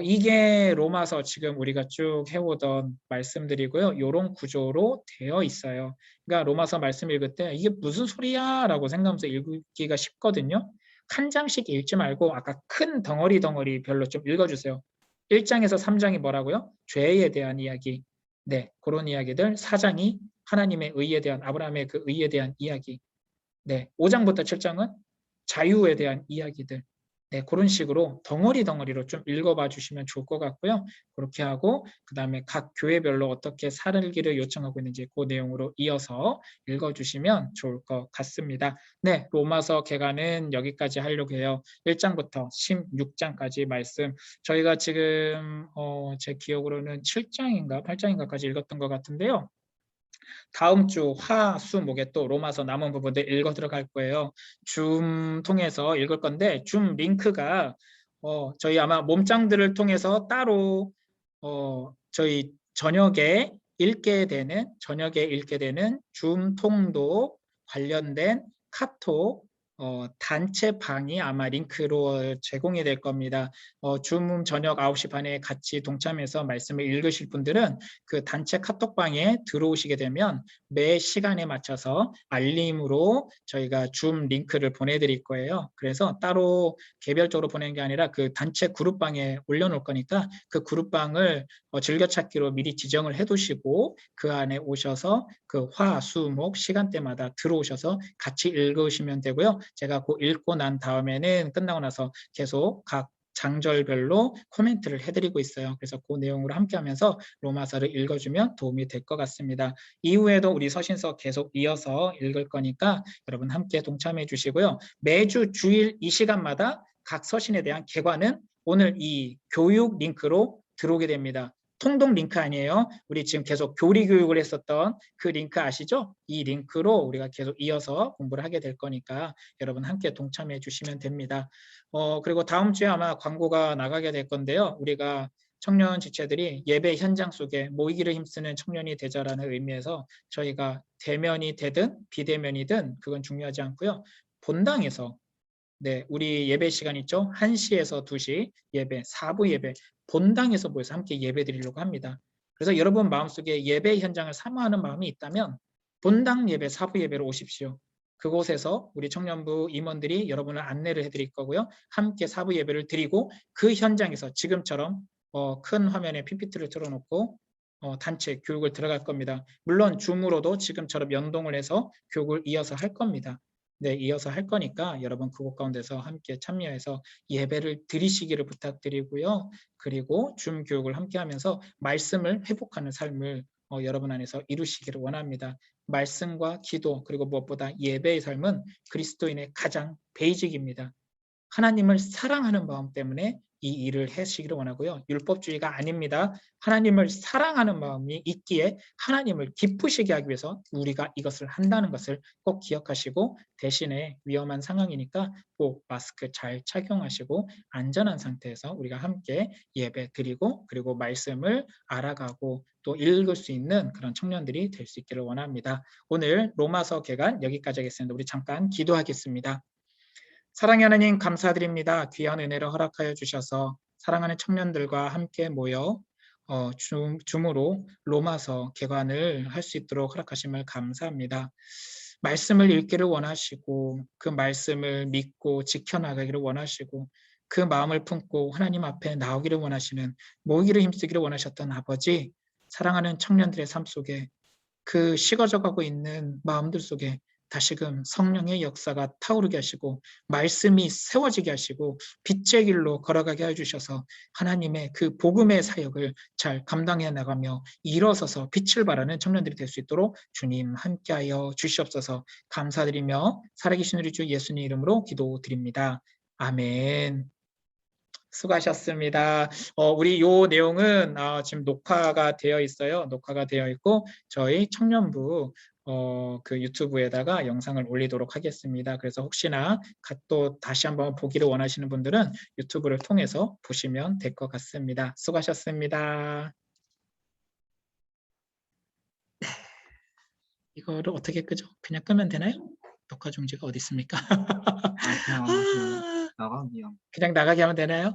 이게 로마서 지금 우리가 쭉 해오던 말씀들이고요. 이런 구조로 되어 있어요. 그러니까 로마서 말씀 읽을 때 이게 무슨 소리야? 라고 생각하면서 읽기가 쉽거든요. 한 장씩 읽지 말고 아까 큰 덩어리 별로 좀 읽어주세요. 1장에서 3장이 뭐라고요? 죄에 대한 이야기. 네, 그런 이야기들. 4장이 하나님의 의에 대한 아브라함의 그 의에 대한 이야기. 네, 5장부터 7장은 자유에 대한 이야기들. 네, 그런 식으로 덩어리로 좀 읽어봐 주시면 좋을 것 같고요. 그렇게 하고 그 다음에 각 교회별로 어떻게 살기를 요청하고 있는지 그 내용으로 이어서 읽어주시면 좋을 것 같습니다. 네, 로마서 개관은 여기까지 하려고 해요. 1장부터 16장까지 말씀. 저희가 지금 제 기억으로는 7장인가 8장인가까지 읽었던 것 같은데요. 다음 주 화, 수, 목에 또 로마서 남은 부분들 읽어 들어갈 거예요. 줌 통해서 읽을 건데 줌 링크가 저희 아마 몸짱들을 통해서 따로 저희 저녁에 읽게 되는 줌 통도 관련된 카톡 단체방이 아마 링크로 제공이 될 겁니다. 줌 저녁 9시 반에 같이 동참해서 말씀을 읽으실 분들은 그 단체 카톡방에 들어오시게 되면 매 시간에 맞춰서 알림으로 저희가 줌 링크를 보내드릴 거예요. 그래서 따로 개별적으로 보내는 게 아니라 그 단체 그룹방에 올려놓을 거니까 그 그룹방을 즐겨찾기로 미리 지정을 해두시고 그 안에 오셔서 그 화, 수, 목 시간대마다 들어오셔서 같이 읽으시면 되고요. 제가 그 읽고 난 다음에는 끝나고 나서 계속 각 장절별로 코멘트를 해드리고 있어요. 그래서 그 내용으로 함께 하면서 로마서를 읽어주면 도움이 될 것 같습니다. 이후에도 우리 서신서 계속 이어서 읽을 거니까 여러분 함께 동참해 주시고요. 매주 주일 이 시간마다 각 서신에 대한 개관은 오늘 이 교육 링크로 들어오게 됩니다. 통독 링크 아니에요. 우리 지금 계속 교리 교육을 했었던 그 링크 아시죠? 이 링크로 우리가 계속 이어서 공부를 하게 될 거니까 여러분 함께 동참해 주시면 됩니다. 그리고 다음 주에 아마 광고가 나가게 될 건데요. 우리가 청년 지체들이 예배 현장 속에 모이기를 힘쓰는 청년이 되자라는 의미에서 저희가 대면이 되든 비대면이든 그건 중요하지 않고요. 본당에서 네, 우리 예배 시간 있죠? 1시에서 2시 예배, 4부 예배, 본당에서 모여서 함께 예배 드리려고 합니다. 그래서 여러분 마음속에 예배 현장을 사모하는 마음이 있다면 본당 예배, 4부 예배로 오십시오. 그곳에서 우리 청년부 임원들이 여러분을 안내를 해드릴 거고요. 함께 4부 예배를 드리고 그 현장에서 지금처럼 큰 화면에 PPT를 틀어놓고 단체 교육을 들어갈 겁니다. 물론 줌으로도 지금처럼 연동을 해서 교육을 이어서 할 겁니다. 네, 이어서 할 거니까 여러분 그곳 가운데서 함께 참여해서 예배를 드리시기를 부탁드리고요. 그리고 줌 교육을 함께 하면서 말씀을 회복하는 삶을 여러분 안에서 이루시기를 원합니다. 말씀과 기도 그리고 무엇보다 예배의 삶은 그리스도인의 가장 베이직입니다. 하나님을 사랑하는 마음 때문에 이 일을 하시기를 원하고요. 율법주의가 아닙니다. 하나님을 사랑하는 마음이 있기에 하나님을 기쁘시게 하기 위해서 우리가 이것을 한다는 것을 꼭 기억하시고, 대신에 위험한 상황이니까 꼭 마스크 잘 착용하시고 안전한 상태에서 우리가 함께 예배 드리고 그리고 말씀을 알아가고 또 읽을 수 있는 그런 청년들이 될 수 있기를 원합니다. 오늘 로마서 개관 여기까지 하겠습니다. 우리 잠깐 기도하겠습니다. 사랑의 하나님 감사드립니다. 귀한 은혜를 허락하여 주셔서 사랑하는 청년들과 함께 모여 줌으로 로마서 개관을 할 수 있도록 허락하심을 감사합니다. 말씀을 읽기를 원하시고 그 말씀을 믿고 지켜나가기를 원하시고 그 마음을 품고 하나님 앞에 나오기를 원하시는, 모이기를 힘쓰기를 원하셨던 아버지, 사랑하는 청년들의 삶 속에 그 식어져가고 있는 마음들 속에 다시금 성령의 역사가 타오르게 하시고 말씀이 세워지게 하시고 빛의 길로 걸어가게 해주셔서 하나님의 그 복음의 사역을 잘 감당해 나가며 일어서서 빛을 발하는 청년들이 될 수 있도록 주님 함께하여 주시옵소서. 감사드리며 살아계신 우리 주 예수님 이름으로 기도드립니다. 아멘. 수고하셨습니다. 우리 요 내용은 지금 녹화가 되어 있어요. 녹화가 되어 있고 저희 청년부 그 유튜브에다가 영상을 올리도록 하겠습니다. 그래서 혹시나 또 다시 한번 보기를 원하시는 분들은 유튜브를 통해서 보시면 될 것 같습니다. 수고하셨습니다. 네. 이거를 어떻게 끄죠? 그냥 끄면 되나요? 녹화 중지가 어디 있습니까? 그냥 나가기요. 그냥 나가게 하면 되나요?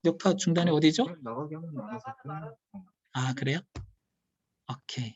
녹화 중단이 어디죠? 나가게 하면 나가서 아, 그래요? 오케이.